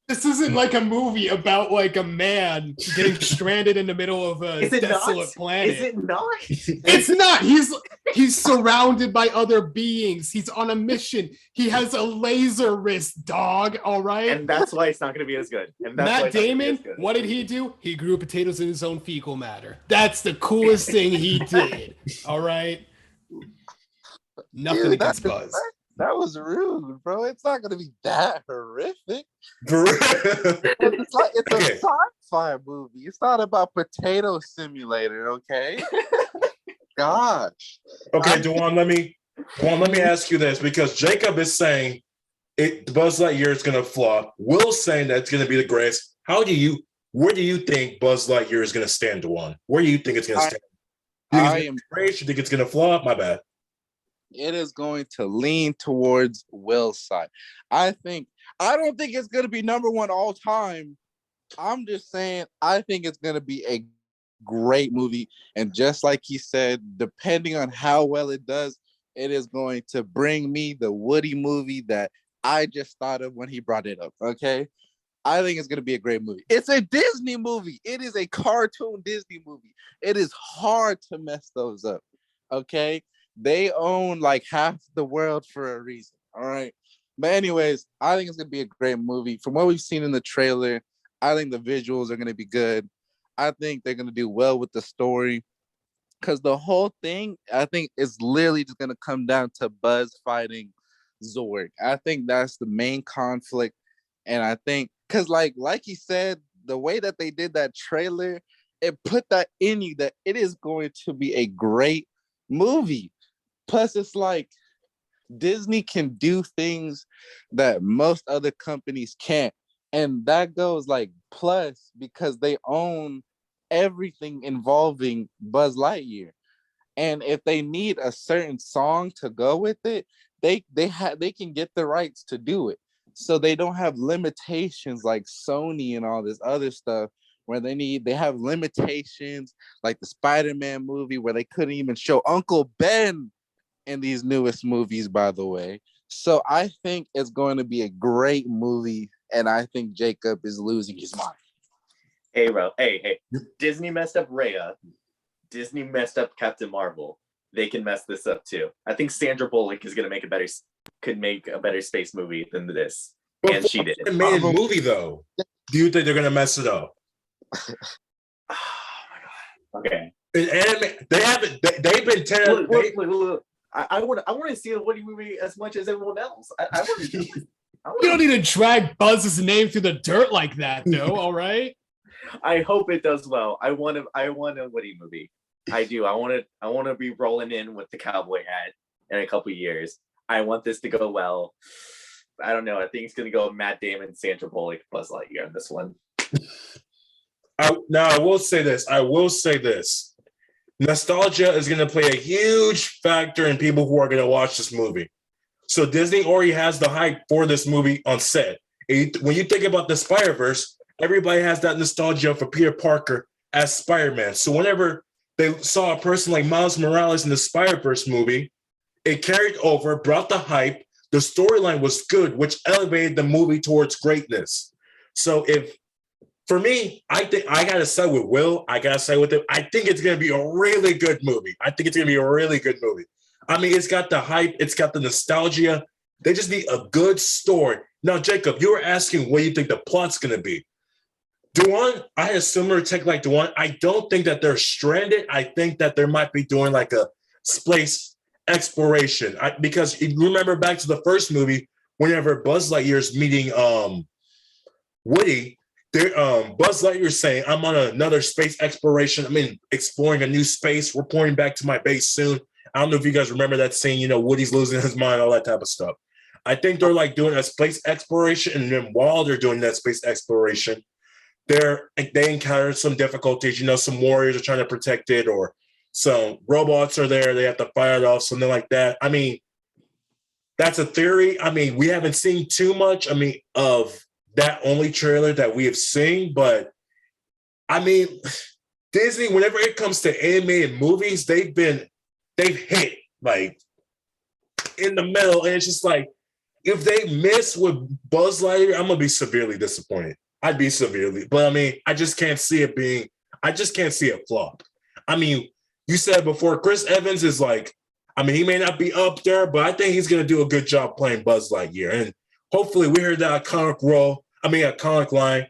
This isn't like a movie about like a man getting stranded in the middle of a desolate planet. Is it not? It's not. He's surrounded by other beings. He's on a mission. He has a laser wrist, dog. All right. And that's why it's not going to be as good. Matt Damon, what did he do? He grew potatoes in his own fecal matter. That's the coolest thing he did. All right. Nothing against Buzz. That was rude, bro. It's not going to be that horrific. It's a sci-fi movie. It's not about Potato Simulator, okay? Gosh. Okay, Dewan, let me ask you this, because Jacob is saying Buzz Lightyear is going to flop. Will's saying that it's going to be the greatest. Where do you think Buzz Lightyear is going to stand, Dewan? Where do you think it's going to stand? Do you think it's great? You think it's going to flop? My bad. It is going to lean towards Will's side. I don't think it's going to be number one all time. I'm just saying, I think it's going to be a great movie. And just like he said, depending on how well it does, it is going to bring me the Woody movie that I just thought of when he brought it up. Okay. I think it's going to be a great movie. It's a Disney movie. It is a cartoon Disney movie. It is hard to mess those up. Okay. They own like half the world for a reason. All right. But anyways, I think it's going to be a great movie. From what we've seen in the trailer, I think the visuals are going to be good. I think they're going to do well with the story. Because the whole thing, I think, is literally just going to come down to Buzz fighting Zorg. I think that's the main conflict. And I think, because like he said, the way that they did that trailer, it put that in you that it is going to be a great movie. Plus, it's like Disney can do things that most other companies can't. And that goes like plus because they own everything involving Buzz Lightyear. And if they need a certain song to go with it, they can get the rights to do it. So they don't have limitations like Sony and all this other stuff where they have limitations like the Spider-Man movie where they couldn't even show Uncle Ben in these newest movies, by the way. So I think it's going to be a great movie, and I think Jacob is losing his mind. Hey, bro. Hey. Disney messed up Raya. Disney messed up Captain Marvel. They can mess this up too. I think Sandra Bullock is gonna could make a better space movie than this, and she did. It made a movie though. Do you think they're gonna mess it up? Oh my god. Okay. They haven't. They've been telling. Look. I want to see a Woody movie as much as everyone else. I want to. You don't need to drag Buzz's name through the dirt like that, though. All right. I hope it does well. I want a Woody movie. I do. I want to be rolling in with the cowboy hat in a couple years. I want this to go well. I don't know. I think it's gonna go Matt Damon, Sandra Bullock, Buzz Lightyear on this one. I will say this. Nostalgia is going to play a huge factor in people who are going to watch this movie. So Disney already has the hype for this movie on set. When you think about the Spider-Verse, everybody has that nostalgia for Peter Parker as Spider-Man. So whenever they saw a person like Miles Morales in the Spider-Verse movie, it carried over, brought the hype. The storyline was good, which elevated the movie towards greatness. So for me, I think I got to side with Will. I got to side with him. I think it's going to be a really good movie. I mean, it's got the hype. It's got the nostalgia. They just need a good story. Now, Jacob, you were asking what you think the plot's going to be. Duan, I had a similar take like Duan. I don't think that they're stranded. I think that they might be doing like a space exploration. Because if you remember back to the first movie, whenever Buzz Lightyear's meeting Woody, Buzz Lightyear saying, I'm on another space exploration. Exploring a new space. We're reporting back to my base soon. I don't know if you guys remember that scene, Woody's losing his mind, all that type of stuff. I think they're like doing a space exploration. And then while they're doing that space exploration, they encounter some difficulties. Some warriors are trying to protect it, or some robots are there. They have to fire it off, something like that. That's a theory. We haven't seen too much, of that only trailer that we have seen, but Disney, whenever it comes to animated movies, they've hit like in the middle, and it's just like if they miss with Buzz Lightyear, I'm gonna be severely disappointed. I'd be severely, but I just can't see it flop. You said before, Chris Evans is like, he may not be up there, but I think he's gonna do a good job playing Buzz Lightyear, and hopefully we heard that iconic line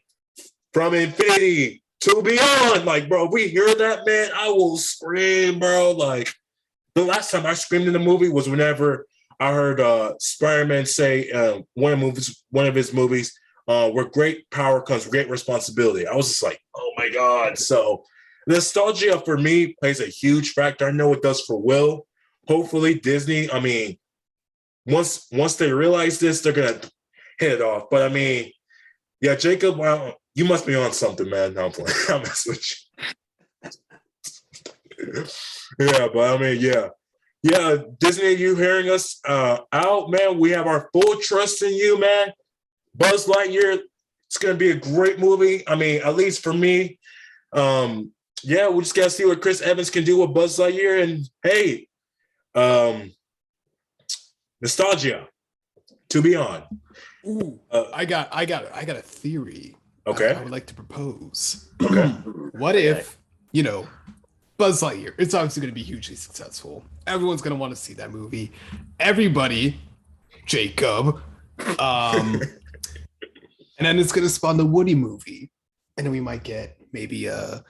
from infinity to beyond. Like, bro, if we hear that, man, I will scream, bro. Like, the last time I screamed in the movie was whenever I heard Spider-Man say one of his movies, where great power comes great responsibility. I was just like, oh my God. So nostalgia for me plays a huge factor. I know it does for Will. Hopefully Disney, once they realize this, they're gonna hit it off. But yeah, Jacob, you must be on something, man. No, I'm playing. I'm messing with you. Yeah, but yeah, Disney, you hearing us out, man? We have our full trust in you, man. Buzz Lightyear, it's gonna be a great movie. At least for me. Yeah, we just gotta see what Chris Evans can do with Buzz Lightyear, and hey, nostalgia to be on. Ooh, I got a theory. Okay. I would like to propose. Okay. What if, Buzz Lightyear, it's obviously going to be hugely successful. Everyone's going to want to see that movie. Everybody, Jacob, and then it's going to spawn the Woody movie. And then we might get maybe I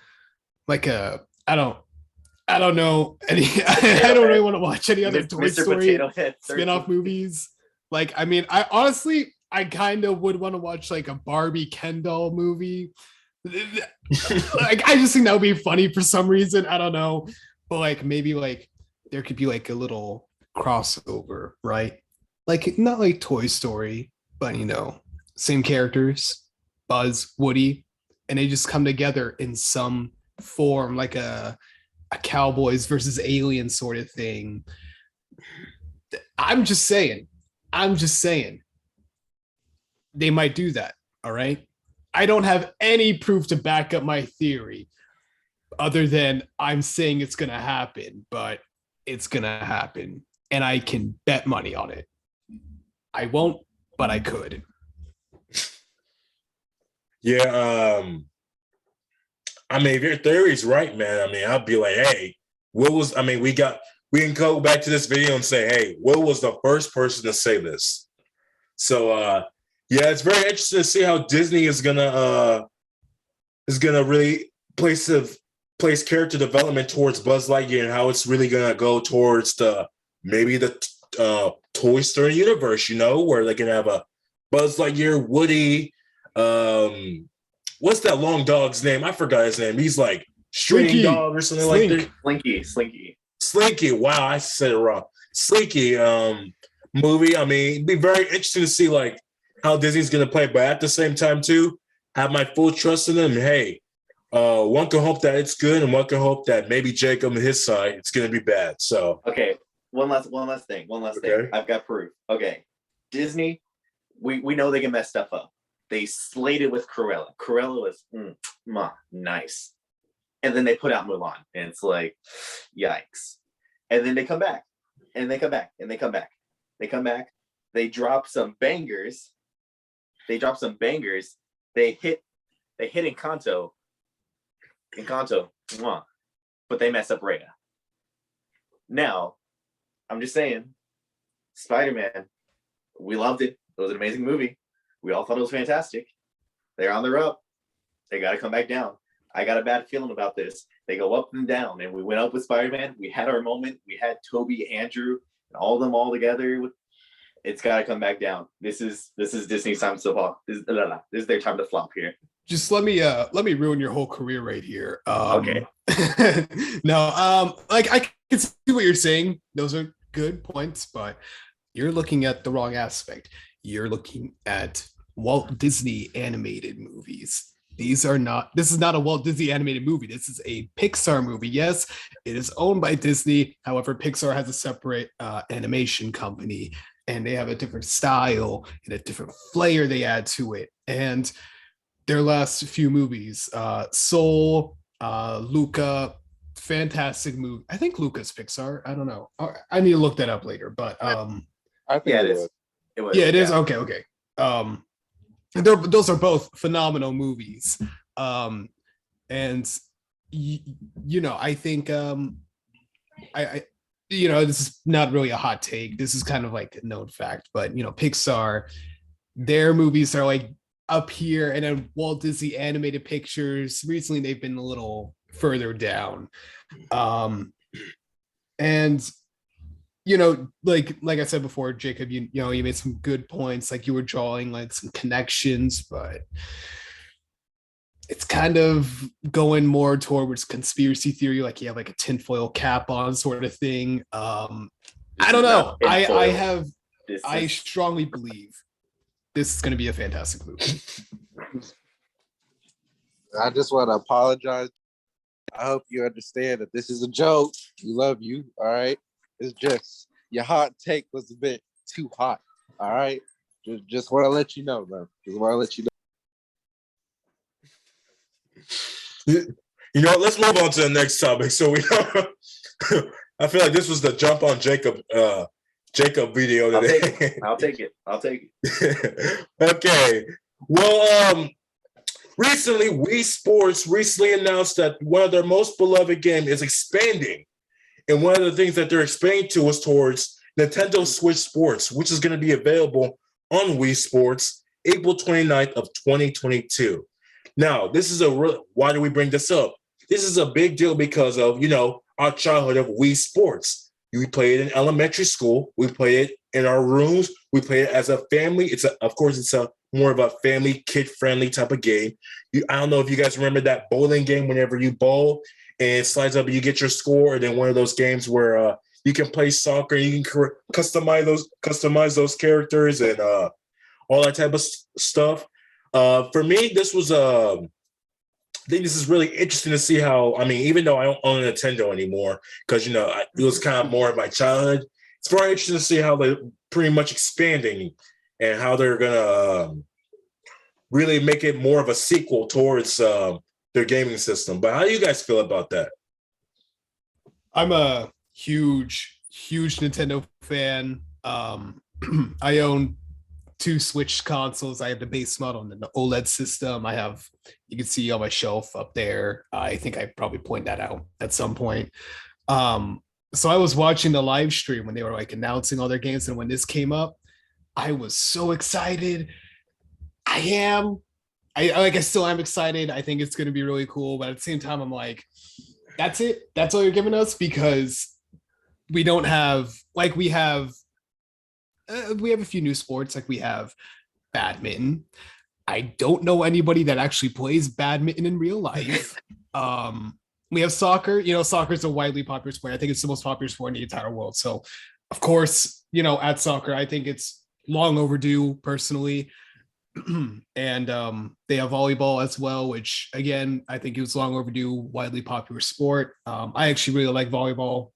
don't know any. I don't really want to watch any other Toy Story spin-off movies. I honestly, I kind of would want to watch like a Barbie Ken doll movie. I just think that would be funny for some reason. I don't know, but maybe there could be a little crossover, right? Not like Toy Story, but same characters, Buzz, Woody, and they just come together in some form, like a a cowboys versus alien sort of thing. I'm just saying. They might do that. All right. I don't have any proof to back up my theory other than I'm saying it's going to happen, but it's going to happen. And I can bet money on it. I won't, but I could. Yeah. I mean, if your theory is right, man, I mean, I'll be like, hey, we can go back to this video and say, hey, Will was the first person to say this. So, yeah, it's very interesting to see how Disney is gonna really place character development towards Buzz Lightyear and how it's really gonna go towards the Toy Story universe. You know, where they can have a Buzz Lightyear, Woody. What's that long dog's name? I forgot his name. He's like String Dog or something like that. Slinky. Wow, I said it wrong. Slinky movie. I mean, it'd be very interesting to see like how Disney's gonna play, but at the same time too, have my full trust in them. Hey, one can hope that it's good, and one can hope that maybe Jacob and his side it's gonna be bad. So okay, one last thing. I've got proof. Okay, Disney, we know they can mess stuff up. They slated with Cruella. Cruella was nice. And then they put out Mulan. And it's like, yikes. And then they come back. And they come back. And they come back. They come back. They drop some bangers. They hit Encanto. But they mess up Rhea. Now, I'm just saying, Spider-Man, we loved it. It was an amazing movie. We all thought it was fantastic. They're on their up. They got to come back down. I got a bad feeling about this. They go up and down, and we went up with Spider-Man. We had our moment. We had Toby, Andrew, and all of them all together. It's got to come back down. This is Disney's time to flop. This is their time to flop here. Just let me ruin your whole career right here. Okay. No, like I can see what you're saying. Those are good points, but you're looking at the wrong aspect. You're looking at Walt Disney animated movies. This is not a Walt Disney animated movie. This is a Pixar movie. Yes, it is owned by Disney. However, Pixar has a separate animation company, and they have a different style and a different flair they add to it. And their last few movies, Soul, Luca, fantastic movie. I think Luca's Pixar. I don't know. I need to look that up later. But I think it is. It is. Okay. Those are both phenomenal movies. And I think I this is not really a hot take. This is kind of like a known fact, but Pixar, their movies are like up here, and then Walt Disney Animated Pictures, recently they've been a little further down. And like I said before, Jacob, you made some good points. Like you were drawing like some connections, but it's kind of going more towards conspiracy theory. Like you have like a tinfoil cap on sort of thing. I don't know. I strongly believe this is going to be a fantastic movie. I just want to apologize. I hope you understand that this is a joke. We love you. All right. It's just your hot take was a bit too hot. All right. Just want to let you know, man. Just want to let you know. Let's move on to the next topic. So I feel like this was the jump on Jacob video today. I'll take it. Okay. Well, recently, Wii Sports recently announced that one of their most beloved games is expanding. And one of the things that they're expanding to was towards Nintendo Switch Sports, which is going to be available on Wii Sports April 29th of 2022. Now, why do we bring this up? This is a big deal because of, our childhood of Wii Sports. We played it in elementary school. We played it in our rooms. We played it as a family. It's a more of a family, kid-friendly type of game. I don't know if you guys remember that bowling game whenever you bowl and it slides up and you get your score, and then one of those games where you can play soccer and you can customize those characters and all that type of stuff. For me, this was I think this is really interesting to see how, I mean, even though I don't own a Nintendo anymore, because, it was kind of more of my childhood, it's very interesting to see how they're pretty much expanding and how they're going to really make it more of a sequel towards their gaming system. But how do you guys feel about that? I'm a huge Nintendo fan. I own 2 Switch consoles. I have the base model and the OLED system. You can see on my shelf up there. I think I probably point that out at some point. So I was watching the live stream when they were like announcing all their games, and when this came up, I was so excited. I still am excited. I think it's going to be really cool, but at the same time, I'm like, that's it. That's all you're giving us, because we don't have we have a few new sports. Like, we have badminton. I don't know anybody that actually plays badminton in real life. We have soccer. Soccer is a widely popular sport. I think it's the most popular sport in the entire world. So, of course, at soccer, I think it's long overdue personally. And they have volleyball as well, which, again, I think it was long overdue, widely popular sport. I actually really like volleyball,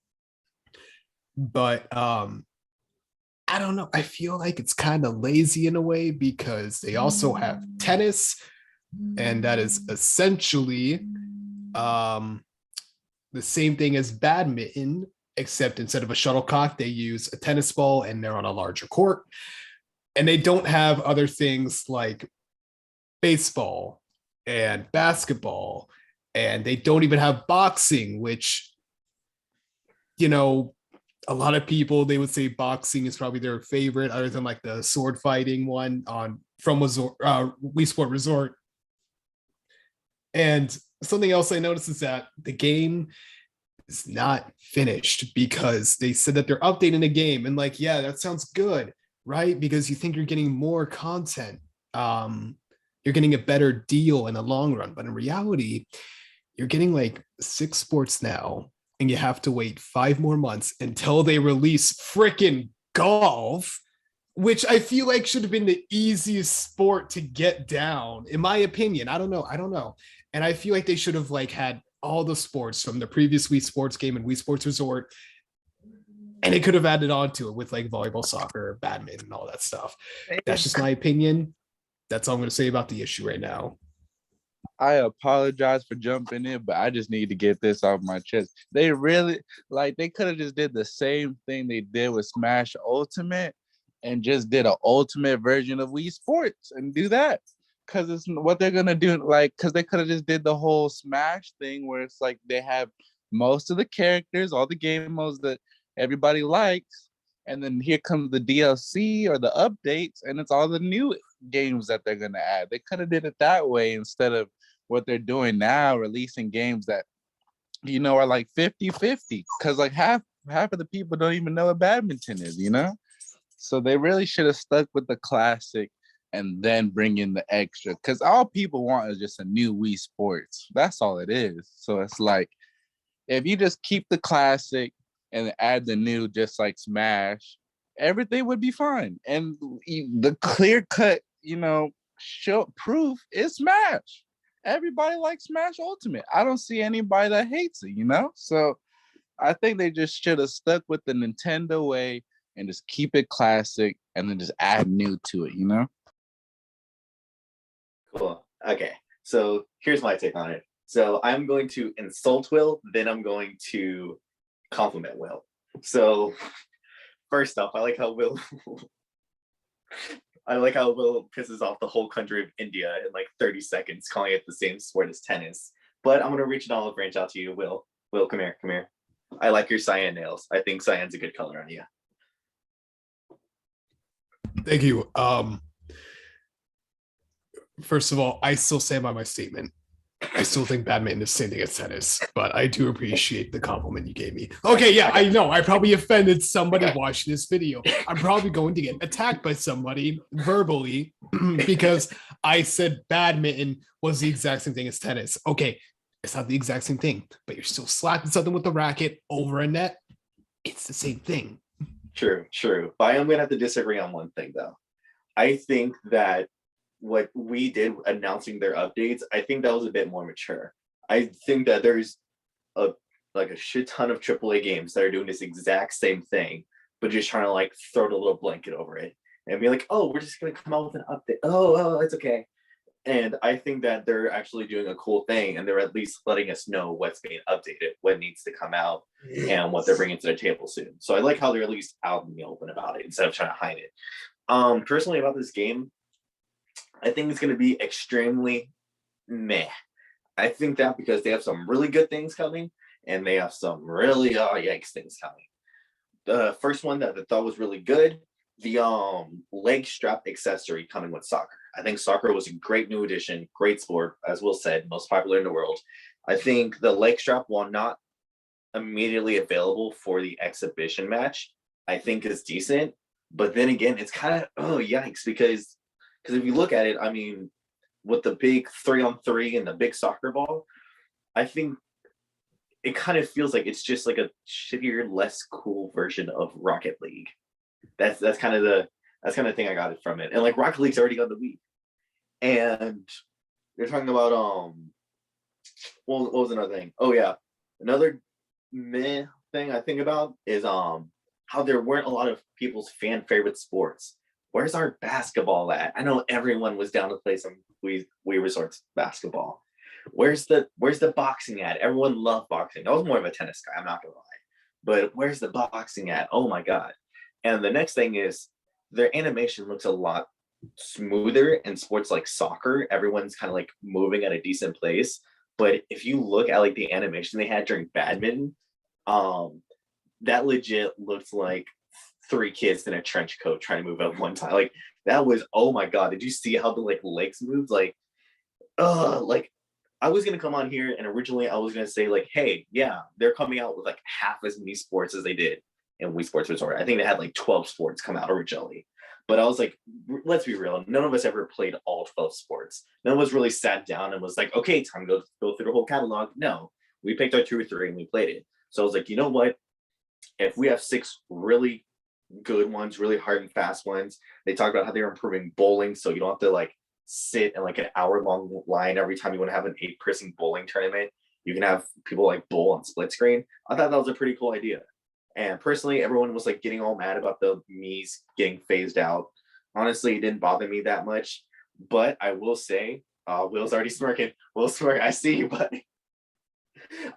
but I don't know. I feel like it's kind of lazy in a way, because they also have tennis, and that is essentially the same thing as badminton, except instead of a shuttlecock, they use a tennis ball and they're on a larger court. And they don't have other things like baseball and basketball, and they don't even have boxing, which, a lot of people, they would say boxing is probably their favorite, other than like the sword fighting one from Wii Sport Resort. And something else I noticed is that the game is not finished, because they said that they're updating the game, and yeah, that sounds good, right? Because you think you're getting more content, you're getting a better deal in the long run, but in reality, you're getting 6 sports now, and you have to wait 5 more months until they release freaking golf, which I feel like should have been the easiest sport to get down, in my opinion. I don't know. And I feel like they should have had all the sports from the previous Wii Sports game and Wii Sports Resort, and they could have added on to it with volleyball, soccer, badminton, and all that stuff. That's just my opinion. That's all I'm going to say about the issue right now. I apologize for jumping in, but I just need to get this off my chest. They really, they could have just did the same thing they did with Smash Ultimate, and just did an ultimate version of Wii Sports and do that. Because it's what they're going to do, because they could have just did the whole Smash thing where it's they have most of the characters, all the game modes that everybody likes, and then here comes the DLC or the updates, and it's all the new games that they're going to add. They could have did it that way, instead of what they're doing now, releasing games that are 50-50, because half of the people don't even know what badminton is. So they really should have stuck with the classic and then bring in the extra, because all people want is just a new Wii Sports. That's all it is. So it's if you just keep the classic and add the new, just like Smash, everything would be fine. And the clear cut, show proof is Smash. Everybody likes Smash Ultimate. I don't see anybody that hates it, So I think they just should have stuck with the Nintendo way and just keep it classic, and then just add new to it, Cool. Okay. So here's my take on it. So I'm going to insult Will, then I'm going to compliment Will. So first off, I like how Will pisses off the whole country of India in 30 seconds, calling it the same sport as tennis. But I'm gonna reach an olive branch out to you, Will. Will, come here. I like your cyan nails. I think cyan's a good color on you. Thank you. First of all, I still stand by my statement. I still think badminton is the same thing as tennis, but I do appreciate the compliment you gave me. Okay, yeah, I know. I probably offended somebody watching this video. I'm probably going to get attacked by somebody verbally because I said badminton was the exact same thing as tennis. Okay, it's not the exact same thing, but you're still slapping something with the racket over a net. It's the same thing. True. But I'm going to have to disagree on one thing, though. I think that what we did announcing their updates, I think that was a bit more mature. I think that there's a shit ton of AAA games that are doing this exact same thing, but just trying to like throw a little blanket over it and be like, oh, we're just gonna come out with an update. Oh, it's okay. And I think that they're actually doing a cool thing, and they're at least letting us know what's being updated, what needs to come out, and what they're bringing to the table soon. So I like how they're at least out in the open about it instead of trying to hide it. Personally, about this game, I think it's going to be extremely meh. I think that because they have some really good things coming, and they have some really yikes things coming. The first one that I thought was really good, the leg strap accessory coming with soccer. I think soccer was a great new addition, great sport, as Will said, most popular in the world. I think the leg strap, while not immediately available for the exhibition match, I think is decent. But then again, it's kind of yikes, because if you look at it, I mean, with the big 3-on-3 and the big soccer ball, I think it kind of feels like it's just like a shittier, less cool version of Rocket League. That's kind of the thing I got it from it. And like Rocket League's already on the Wii. And they're talking about what was another thing? Oh yeah. Another meh thing I think about is how there weren't a lot of people's fan favorite sports. Where's our basketball at? I know everyone was down to play some Wii Resorts basketball. Where's the boxing at? Everyone loved boxing. I was more of a tennis guy, I'm not gonna lie. But where's the boxing at? Oh my god. And the next thing is their animation looks a lot smoother in sports like soccer. Everyone's kind of like moving at a decent pace. But if you look at like the animation they had during badminton, that legit looked like 3 kids in a trench coat trying to move at one time. Like that was, oh my god, did you see how the like legs moved? Like I was gonna come on here and originally I was gonna say like, hey, yeah, they're coming out with like half as many sports as they did in Wii Sports Resort. I think they had like 12 sports come out originally. But I was like, let's be real, none of us ever played all 12 sports. None of us really sat down and was like, okay, time to go through the whole catalog. No, we picked our 2 or 3 and we played it. So I was like, you know what? If we have 6 really good ones, really hard and fast ones, they talked about how they were improving bowling, so you don't have to like sit in like an hour-long line every time you want to have an 8-person bowling tournament. You can have people like bowl on split screen. I thought that was a pretty cool idea. And personally, everyone was like getting all mad about the Mii's getting phased out. Honestly, it didn't bother me that much. But I will say, Will's already smirking. Will smirk, I see you, but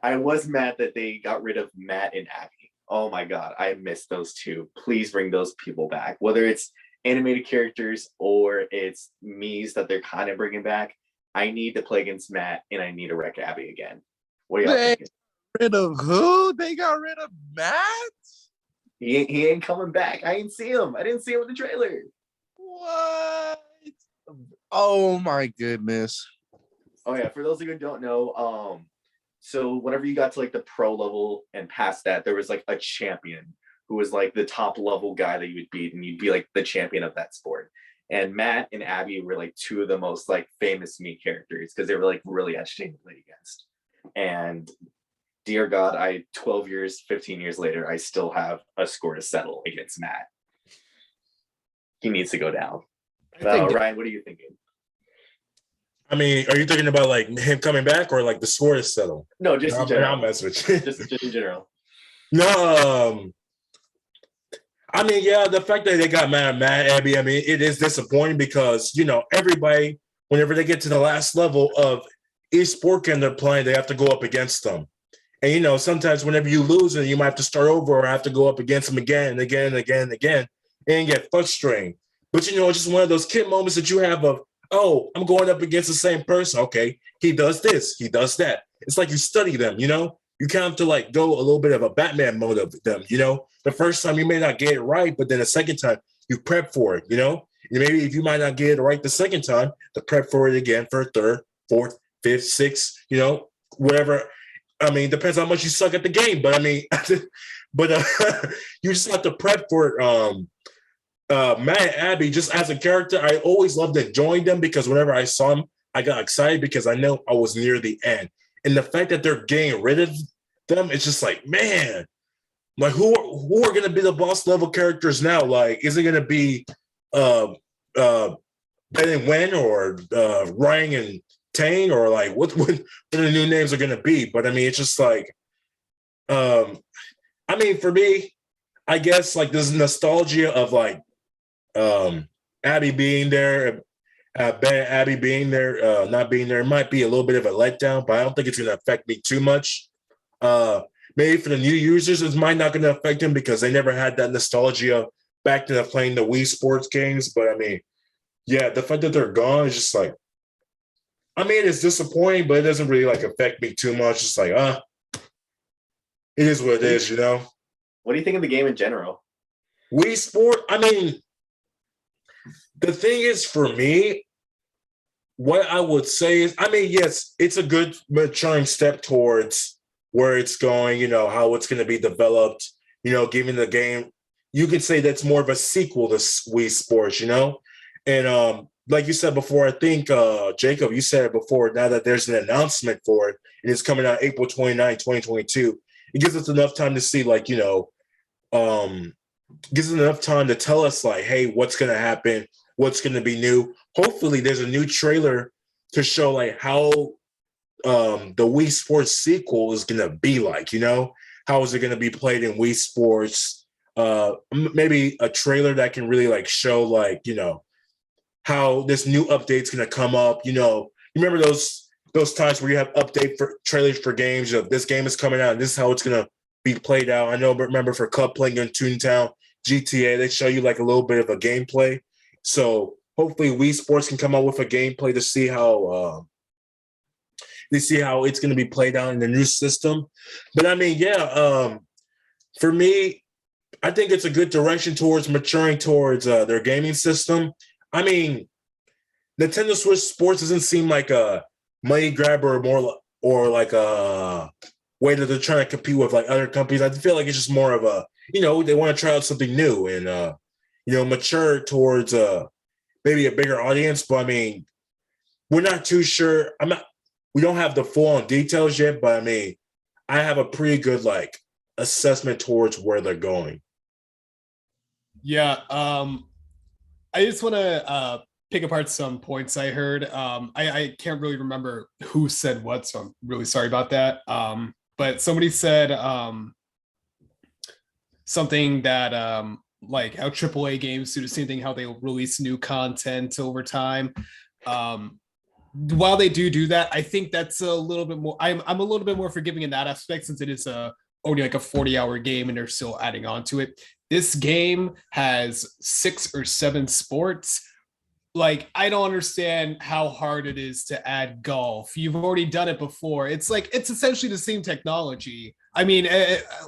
I was mad that they got rid of Matt and Abby. Oh my god, I miss those 2. Please bring those people back. Whether it's animated characters or it's Mii's that they're kind of bringing back, I need to play against Matt and I need to wreck Abby again. What do y'all think? Rid of who? They got rid of Matt? He ain't coming back. I ain't see him. I didn't see him in the trailer. What? Oh my goodness. Oh yeah, for those of you who don't know, so whenever you got to like the pro level and past that, there was like a champion who was like the top level guy that you would beat, and you'd be like the champion of that sport. And Matt and Abby were like 2 of the most like famous Mii characters because they were like really entertaining to play against. And dear God, 12 years, 15 years later, I still have a score to settle against Matt. He needs to go down. Ryan, what are you thinking? I mean, are you thinking about like him coming back or like the score is settled? No, just in general. I'll mess with you. just in general. No, I mean, yeah, the fact that they got mad at Abby, I mean, it is disappointing because, you know, everybody, whenever they get to the last level of each sport game they're playing, they have to go up against them. And, you know, sometimes whenever you lose it, you might have to start over or have to go up against them again and again and again and again and get frustrating. But, you know, it's just one of those kid moments that you have of, oh, I'm going up against the same person. Okay, he does this, he does that. It's like you study them, you know? You kind of have to like go a little bit of a Batman mode of them, you know? The first time you may not get it right, but then the second time you prep for it, you know? And maybe if you might not get it right the second time, to prep for it again for a 3rd, 4th, 5th, 6th, you know, whatever. I mean, depends how much you suck at the game, but I mean, you just have to prep for it. Matt and Abby, just as a character, I always loved enjoying them because whenever I saw them, I got excited because I know I was near the end. And the fact that they're getting rid of them, it's just like, man, like who are going to be the boss level characters now? Like, is it going to be and then when or Ryan and Tane or like what the new names are gonna be. But I mean, it's just like, I mean, for me, I guess like this nostalgia of like Abby being there, Ben Abby being there, not being there, it might be a little bit of a letdown, but I don't think it's gonna affect me too much. Maybe for the new users, it might not gonna affect them because they never had that nostalgia back to playing the Wii Sports games. But I mean, yeah, the fact that they're gone is just like, I mean, it's disappointing, but it doesn't really like affect me too much. It's like, it is what it is, you know. What do you think of the game in general? Wii Sport, I mean, the thing is for me, what I would say is, I mean, yes, it's a good maturing step towards where it's going, you know, how it's going to be developed, you know, giving the game, you could say that's more of a sequel to Wii Sports, you know? And like you said before, I think, Jacob, you said it before, now that there's an announcement for it, and it's coming out April 29, 2022, it gives us enough time to see, like, you know, gives us enough time to tell us, like, hey, what's going to happen, what's going to be new. Hopefully there's a new trailer to show, like, how the Wii Sports sequel is going to be like, you know? How is it going to be played in Wii Sports? Maybe a trailer that can really, like, show, like, you know, how this new update's going to come up. You know, you remember those times where you have update for trailers for games, you know, this game is coming out and this is how it's going to be played out. I know, but remember for Cup playing in Toontown, GTA, they show you like a little bit of a gameplay. So hopefully Wii Sports can come out with a gameplay to see how it's going to be played out in the new system. But I mean, yeah, for me, I think it's a good direction towards maturing towards their gaming system. I mean, Nintendo Switch Sports doesn't seem like a money grabber or like a way that they're trying to compete with like other companies. I feel like it's just more of a, you know, they want to try out something new and you know, mature towards maybe a bigger audience. But I mean, we're not too sure. We don't have the full on details yet, but I mean, I have a pretty good like assessment towards where they're going. Yeah, I just want to pick apart some points I heard. I can't really remember who said what, so I'm really sorry about that. But somebody said something that like how AAA games do the same thing, how they release new content over time. While they do that, I think that's a little bit more. I'm a little bit more forgiving in that aspect since it is only like a 40-hour game and they're still adding on to it. This game has 6 or 7 sports. Like, I don't understand how hard it is to add golf. You've already done it before. It's like, it's essentially the same technology. I mean,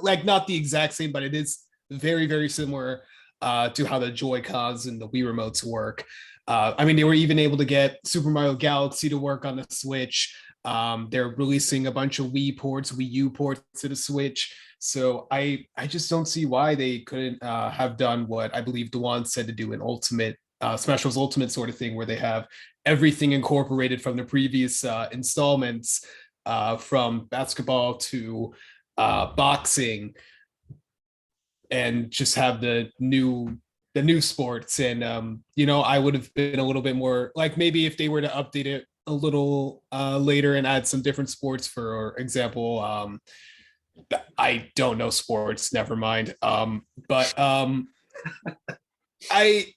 like not the exact same, but it is very, very similar to how the Joy-Cons and the Wii remotes work. I mean, they were even able to get Super Mario Galaxy to work on the Switch. They're releasing a bunch of Wii ports, Wii U ports to the Switch. So I just don't see why they couldn't have done what I believe Dewan said to do in Ultimate, Smash Bros. Ultimate sort of thing, where they have everything incorporated from the previous installments, from basketball to boxing, and just have the new sports. And you know, I would have been a little bit more like, maybe if they were to update it a little later and add some different sports, for example, I don't know sports, never mind. But I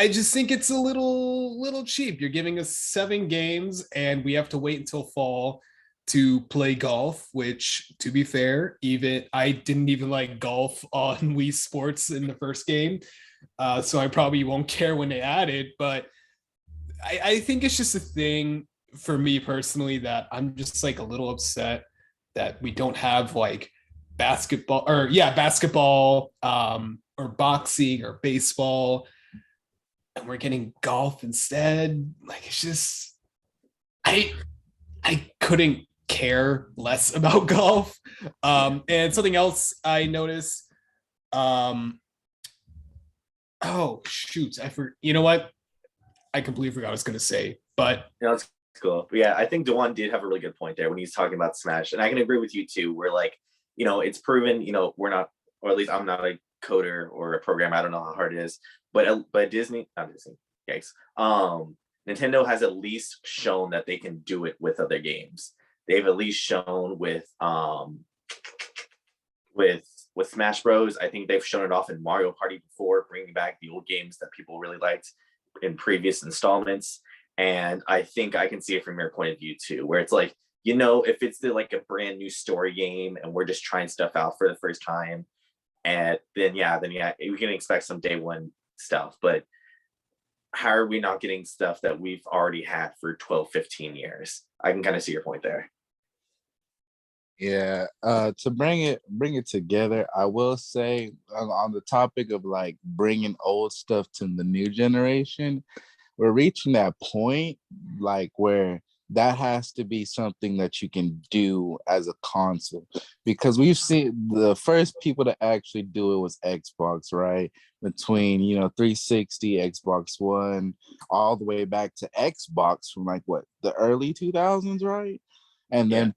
just think it's a little cheap. You're giving us 7 games and we have to wait until fall to play golf, which, to be fair, even I didn't even like golf on Wii Sports in the first game. So I probably won't care when they add it, but I think it's just a thing for me personally that I'm just like a little upset that we don't have like basketball or boxing or baseball, and we're getting golf instead. Like, it's just, I couldn't care less about golf. And something else I noticed, oh shoot, you know what? I completely forgot what I was gonna say, but No, it's cool. But yeah, I think Dewan did have a really good point there when he's talking about Smash, and I can agree with you too. Where, like, you know, it's proven, you know, we're not, or at least I'm not a coder or a programmer. I don't know how hard it is, but Disney, not Disney, yikes. Nintendo has at least shown that they can do it with other games. They've at least shown with Smash Bros. I think they've shown it off in Mario Party before, bringing back the old games that people really liked in previous installments. And I think I can see it from your point of view too, where it's like, if it's like a brand new story game and we're just trying stuff out for the first time, and then we can expect some day one stuff. But how are we not getting stuff that we've already had for 12, 15 years? I can kind of see your point there. Yeah, to bring it together, I will say on the topic of like bringing old stuff to the new generation, we're reaching that point like where that has to be something that you can do as a console, because we've seen the first people to actually do it was Xbox, right? Between 360, Xbox One, all the way back to Xbox from like what, the early 2000s, right? And then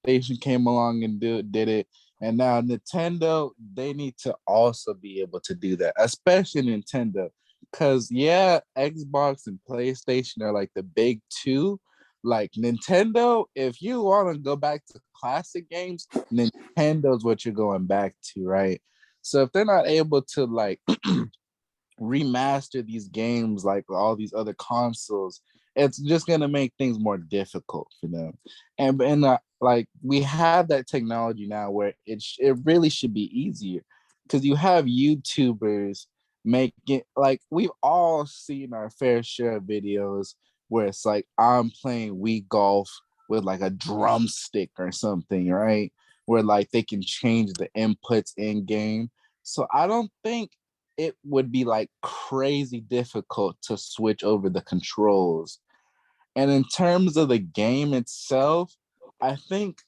PlayStation came along and did it. And now Nintendo, they need to also be able to do that, especially Nintendo. Because Xbox and PlayStation are like the big two. Like Nintendo, if you want to go back to classic games, Nintendo's what you're going back to, right? So if they're not able to like remaster these games like all these other consoles, it's just gonna make things more difficult for them. And like we have that technology now where it really should be easier, because you have YouTubers making, like, we've all seen our fair share of videos where it's like I'm playing Wii Golf with like a drumstick or something, right? Where like they can change the inputs in game. So I don't think it would be like crazy difficult to switch over the controls. And in terms of the game itself, I think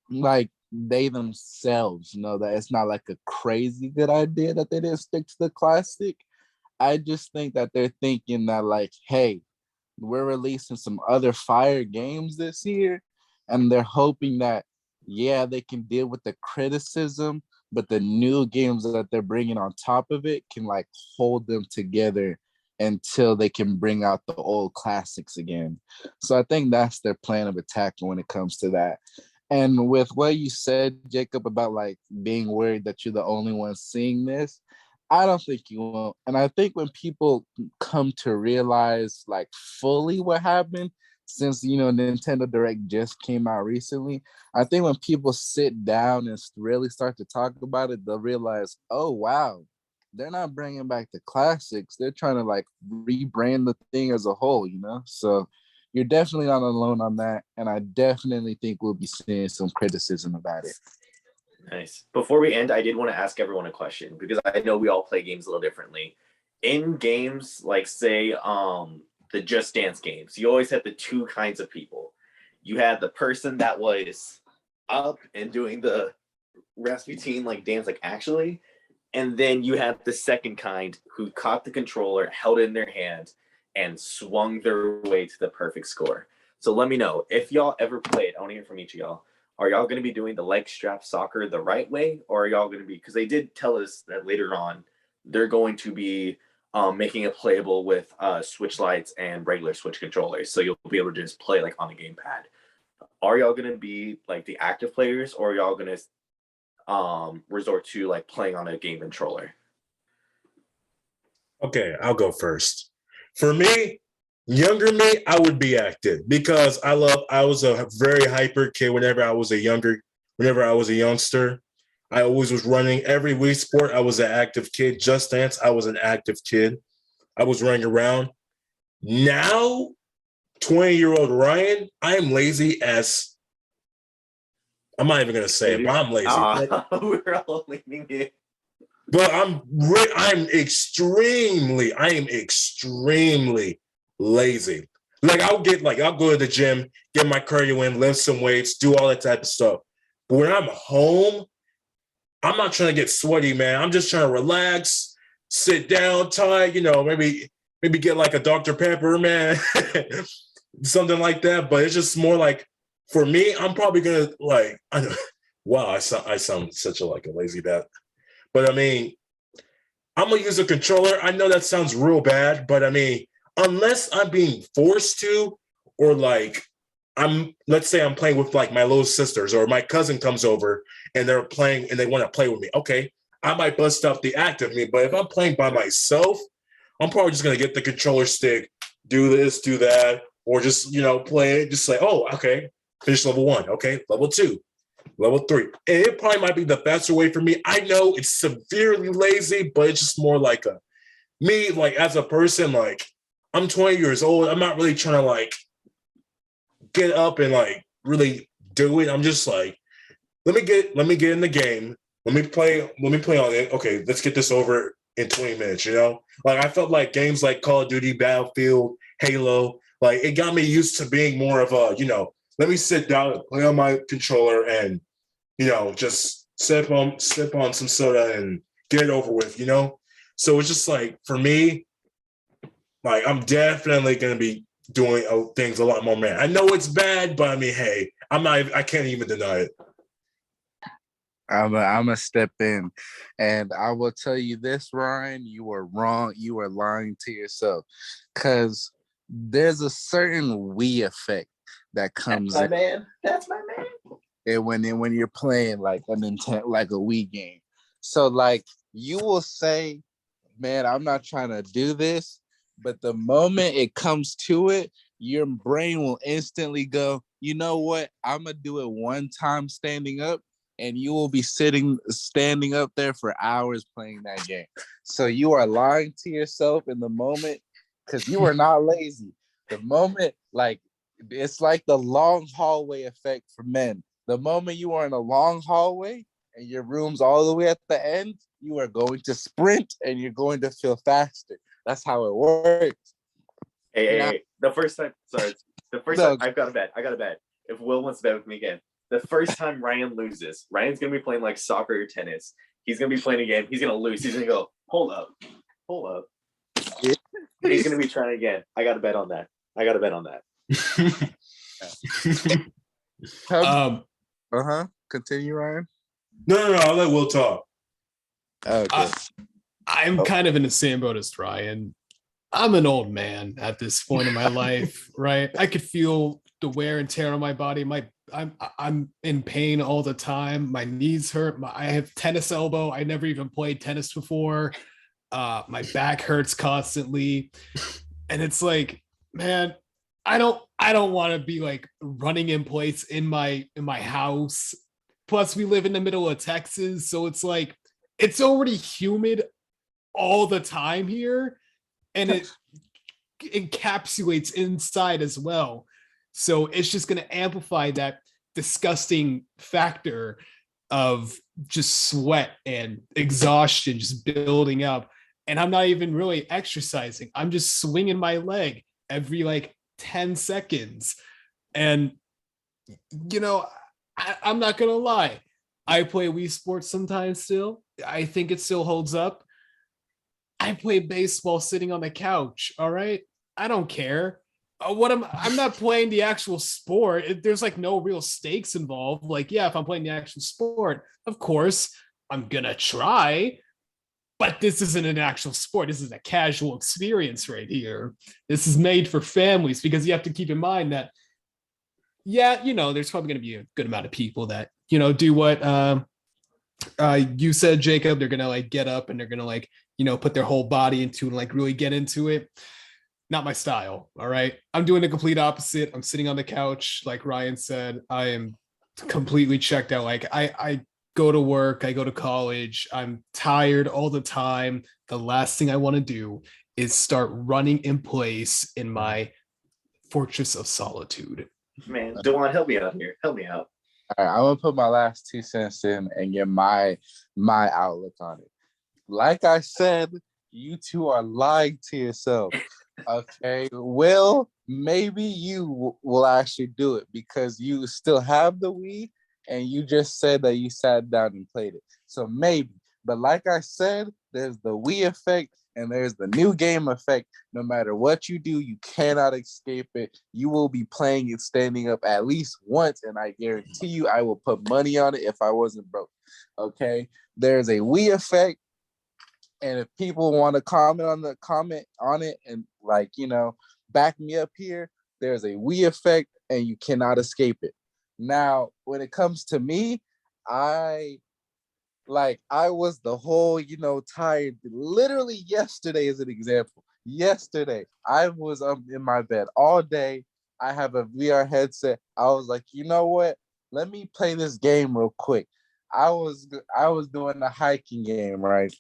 like they themselves know that it's not like a crazy good idea that they didn't stick to the classic. I just think that they're thinking that like, hey, we're releasing some other fire games this year, and they're hoping that they can deal with the criticism, but the new games that they're bringing on top of it can like hold them together until they can bring out the old classics again. So I think that's their plan of attack when it comes to that. And with what you said, Jacob, about like being worried that you're the only one seeing this, I don't think you will. And I think when people come to realize like fully what happened, since Nintendo Direct just came out recently, I think when people sit down and really start to talk about it, they'll realize, oh wow, they're not bringing back the classics. They're trying to like rebrand the thing as a whole, So you're definitely not alone on that. And I definitely think we'll be seeing some criticism about it. Nice. Before we end, I did want to ask everyone a question, because I know we all play games a little differently. In games, like say the Just Dance games, you always had the two kinds of people. You had the person that was up and doing the Rasputin like dance like actually, and then you had the second kind who caught the controller, held it in their hand, and swung their way to the perfect score. So let me know if y'all ever played. I want to hear from each of y'all. Are y'all going to be doing the leg strap soccer the right way, or are y'all going to be, because they did tell us that later on they're going to be making it playable with Switch lights and regular Switch controllers, so you'll be able to just play like on the gamepad. Are y'all going to be like the active players, or are y'all going to resort to like playing on a game controller? Okay, I'll go first. For me, younger me, I would be active, because I was a very hyper kid whenever I was a youngster. I always was running every Wii sport. I was an active kid. Just Dance, I was an active kid. I was running around. Now, 20-year-old Ryan, I am lazy as, I'm not even going to say it, but I'm lazy. We're all leaving it. But I am extremely lazy. Like I'll go to the gym, get my cardio in, lift some weights, do all that type of stuff. But when I'm home, I'm not trying to get sweaty, man. I'm just trying to relax, sit down, tight, maybe get like a Dr. Pepper, man, something like that. But it's just more like, for me, I'm probably gonna like, wow, I sound such a lazy dad. But I mean, I'm gonna use a controller. I know that sounds real bad, but I mean, unless I'm being forced to, or like let's say I'm playing with like my little sisters or my cousin comes over and they're playing and they want to play with me. Okay, I might bust out the active me, but if I'm playing by myself, I'm probably just gonna get the controller stick, do this, do that, or just play it. Just like, oh, okay, finish level 1. Okay, level 2, level 3. And it probably might be the faster way for me. I know it's severely lazy, but it's just more like a me, like as a person, like I'm 20 years old. I'm not really trying to like get up and like really do it. I'm just like, let me get in the game. Let me play on it. Okay, let's get this over in 20 minutes, Like I felt like games like Call of Duty, Battlefield, Halo, like it got me used to being more of a, let me sit down and play on my controller and, just sip on some soda and get it over with, So it's just like for me, like I'm definitely gonna be doing things a lot more, man. I know it's bad, but I mean, hey, I can't even deny it. I'm gonna step in, and I will tell you this, Ryan. You are wrong. You are lying to yourself, because there's a certain Wii effect that comes That's my man. That's my man. And when you're playing like a Nintendo, like a Wii game, so like you will say, "Man, I'm not trying to do this," but the moment it comes to it, your brain will instantly go, "You know what? I'm gonna do it one time standing up." And you will be standing up there for hours playing that game. So you are lying to yourself in the moment, because you are not lazy. The moment, like, it's like the long hallway effect for men. The moment you are in a long hallway and your room's all the way at the end, you are going to sprint and you're going to feel faster. That's how it works. Hey, the first time, I've got a bet. If Will wants to bet with me again, the first time Ryan loses, Ryan's gonna be playing like soccer or tennis. He's gonna be playing a game. He's gonna lose. He's gonna go, hold up. He's gonna be trying again. I got to bet on that. Continue, Ryan. No. I'll let Will talk. Okay. I'm kind of in the same boat as Ryan. I'm an old man at this point in my life, right? I could feel the wear and tear on my body. I'm in pain all the time. My knees hurt. I have tennis elbow. I never even played tennis before. My back hurts constantly, and it's like, man, I don't want to be like running in place in my house. Plus, we live in the middle of Texas, so it's like it's already humid all the time here, and it encapsulates inside as well. So it's just going to amplify that disgusting factor of just sweat and exhaustion just building up. And I'm not even really exercising. I'm just swinging my leg every like 10 seconds. And, I'm not going to lie. I play Wii Sports sometimes still. I think it still holds up. I play baseball sitting on the couch. All right. I don't care. I'm not playing the actual sport. There's like no real stakes involved. Like, yeah, if I'm playing the actual sport, of course I'm gonna try, but this isn't an actual sport. This is a casual experience right here. This is made for families, because you have to keep in mind that, yeah, there's probably gonna be a good amount of people that, do what you said, Jacob. They're gonna like get up and they're gonna like, put their whole body into and like really get into it. Not my style. All right. I'm doing the complete opposite. I'm sitting on the couch. Like Ryan said, I am completely checked out. Like I go to work, I go to college. I'm tired all the time. The last thing I want to do is start running in place in my fortress of solitude. Man, Dewan, help me out here. Help me out. All right, I'm gonna put my last 2 cents in and get my outlook on it. Like I said, you two are lying to yourself. Okay, Will, maybe you will actually do it because you still have the Wii and you just said that you sat down and played it. So maybe, but like I said, there's the Wii effect and there's the new game effect. No matter what you do, you cannot escape it. You will be playing it standing up at least once, and I guarantee you I will put money on it if I wasn't broke. Okay, there's a Wii effect. And if people want to comment on it and like, back me up here, there's a Wii effect and you cannot escape it. Now, when it comes to me, I was the whole, tired. Literally yesterday is an example. Yesterday, I was in my bed all day. I have a VR headset. I was like, you know what? Let me play this game real quick. I was doing the hiking game, right?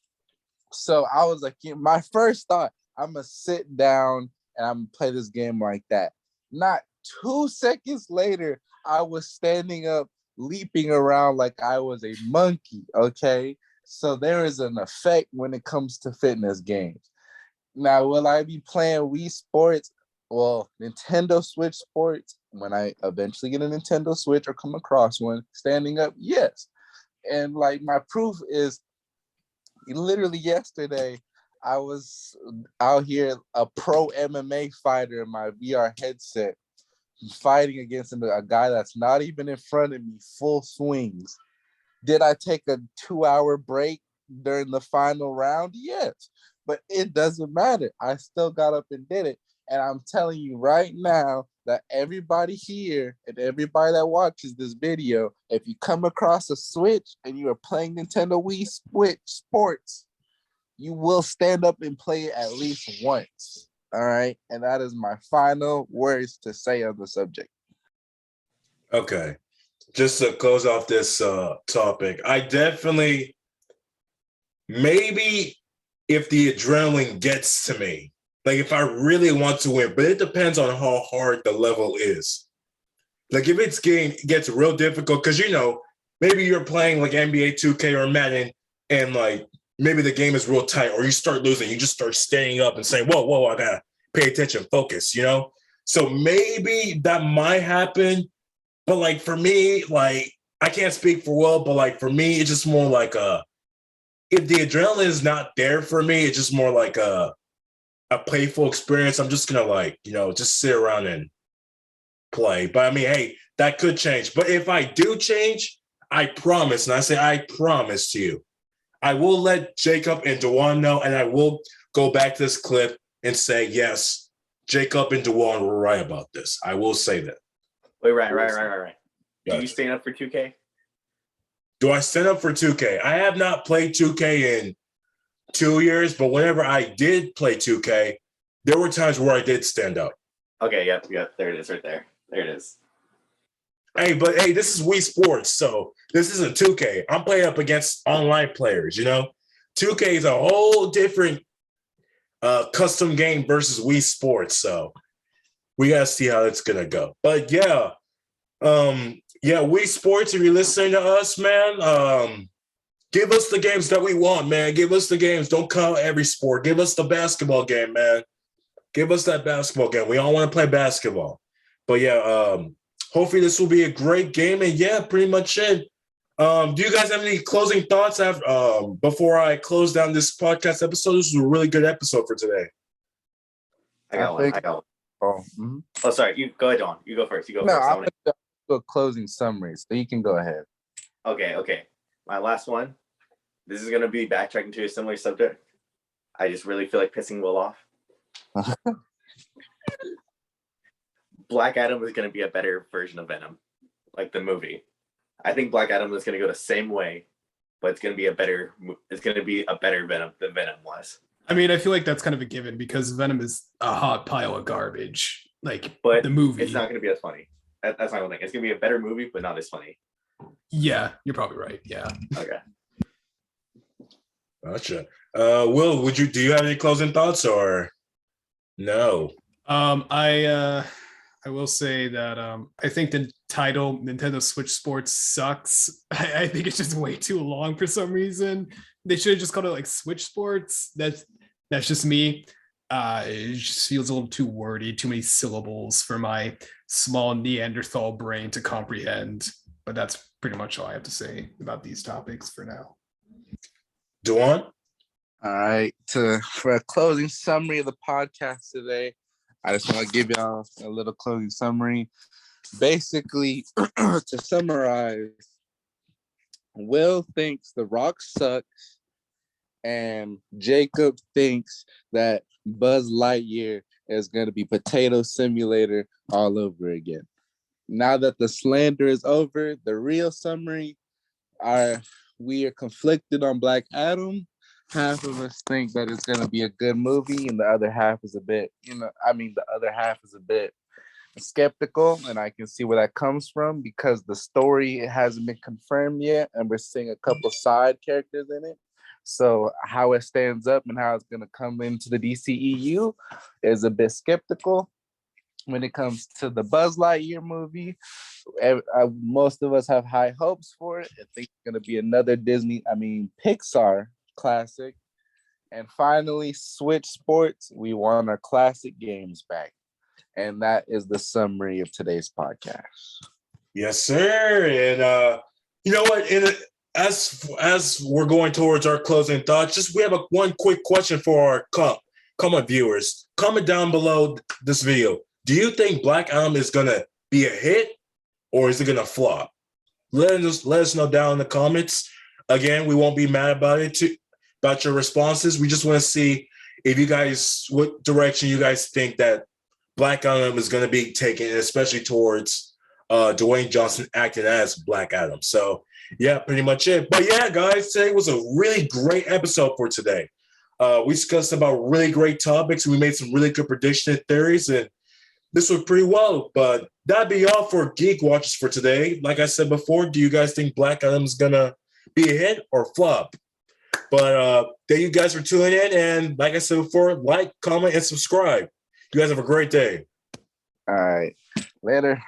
So I was like, my first thought, I'm gonna sit down and I'm gonna play this game like that. Not 2 seconds later, I was standing up, leaping around like I was a monkey. Okay, so there is an effect when it comes to fitness games. Now, will I be playing Wii Sports? Well, Nintendo Switch Sports, when I eventually get a Nintendo Switch or come across one, standing up, yes. And like my proof is literally yesterday, I was out here, a pro MMA fighter in my VR headset, fighting against a guy that's not even in front of me, full swings. Did I take a 2-hour break during the final round? Yes, but it doesn't matter. I still got up and did it. And I'm telling you right now that everybody here and everybody that watches this video, if you come across a Switch and you are playing Nintendo Wii Switch Sports, you will stand up and play it at least once. All right. And that is my final words to say on the subject. Okay. Just to close off this topic, I definitely, maybe if the adrenaline gets to me, like if I really want to win, but it depends on how hard the level is. Like if it's gets real difficult, because maybe you're playing like NBA 2K or Madden, and like maybe the game is real tight, or you start losing, you just start standing up and saying, whoa, I gotta pay attention, focus, So maybe that might happen. But like for me, like I can't speak for Will, but like for me, it's just more like if the adrenaline is not there for me, it's just more like a playful experience. I'm just gonna like, just sit around and play. But I mean, hey, that could change. But if I do change, I promise, and I say I promise to you, I will let Jacob and Dewan know, and I will go back to this clip and say, yes, Jacob and Dewan were right about this. I will say that. Wait, right. Do Gotcha. you stand up for 2K? Do I stand up for 2K? I have not played 2K in 2 years, but whenever I did play 2K, there were times where I did stand up. Okay, yep. There it is, right there. There it is. Hey, this is Wii Sports, so this isn't 2K. I'm playing up against online players, 2K is a whole different custom game versus Wii Sports, so we gotta see how it's gonna go. But yeah, Wii Sports, if you're listening to us, man, give us the games that we want, man. Give us the games. Don't count every sport. Give us the basketball game, man. Give us that basketball game. We all want to play basketball. But yeah, hopefully this will be a great game. And yeah, pretty much it. Do you guys have any closing thoughts before I close down this podcast episode? This was a really good episode for today. I got one. Oh, mm-hmm. Oh, sorry. You go ahead, Dawn. You go first. No, I'm going to do a closing summary, so you can go ahead. Okay. My last one. This is going to be backtracking to a similar subject. I just really feel like pissing Will off. Black Adam is going to be a better version of Venom, like the movie. I think Black Adam is going to go the same way, but it's going to be a better Venom than Venom was. I mean, I feel like that's kind of a given because Venom is a hot pile of garbage. But the movie, it's not going to be as funny. That's my whole thing. It's going to be a better movie, but not as funny. Yeah, you're probably right. Yeah. Okay. Gotcha. Will, do you have any closing thoughts or no? I will say that I think the title Nintendo Switch Sports sucks. I think it's just way too long for some reason. They should have just called it like Switch Sports. That's just me. It just feels a little too wordy, too many syllables for my small Neanderthal brain to comprehend. But that's pretty much all I have to say about these topics for now. Dewan? All right. For a closing summary of the podcast today, I just want to give y'all a little closing summary. Basically, to summarize, Will thinks The Rock sucks and Jacob thinks that Buzz Lightyear is going to be Potato Simulator all over again. Now that the slander is over, the real summary we are conflicted on Black Adam. Half of us think that it's going to be a good movie, and the other half is a bit, the other half is a bit skeptical, and I can see where that comes from because the story hasn't been confirmed yet, and we're seeing a couple side characters in it. So how it stands up and how it's going to come into the DCEU is a bit skeptical. When it comes to the Buzz Lightyear movie, most of us have high hopes for it. I think it's going to be another Pixar classic. And finally, Switch Sports, we want our classic games back. And that is the summary of today's podcast. Yes, sir. And you know what? As we're going towards our closing thoughts, we have one quick question for our comment viewers. Comment down below this video. Do you think Black Adam is gonna be a hit or is it gonna flop? Let us know down in the comments. Again, we won't be mad about about your responses. We just want to see what direction you guys think that Black Adam is gonna be taken, especially towards Dwayne Johnson acting as Black Adam. So yeah, pretty much it. But yeah, guys, today was a really great episode for today. We discussed about really great topics. We made some really good prediction theories, and this was pretty well. But that'd be all for Geek Watchers for today. Like I said before, do you guys think Black Adam's gonna be a hit or flop? But thank you guys for tuning in. And like I said before, like, comment, and subscribe. You guys have a great day. All right. Later.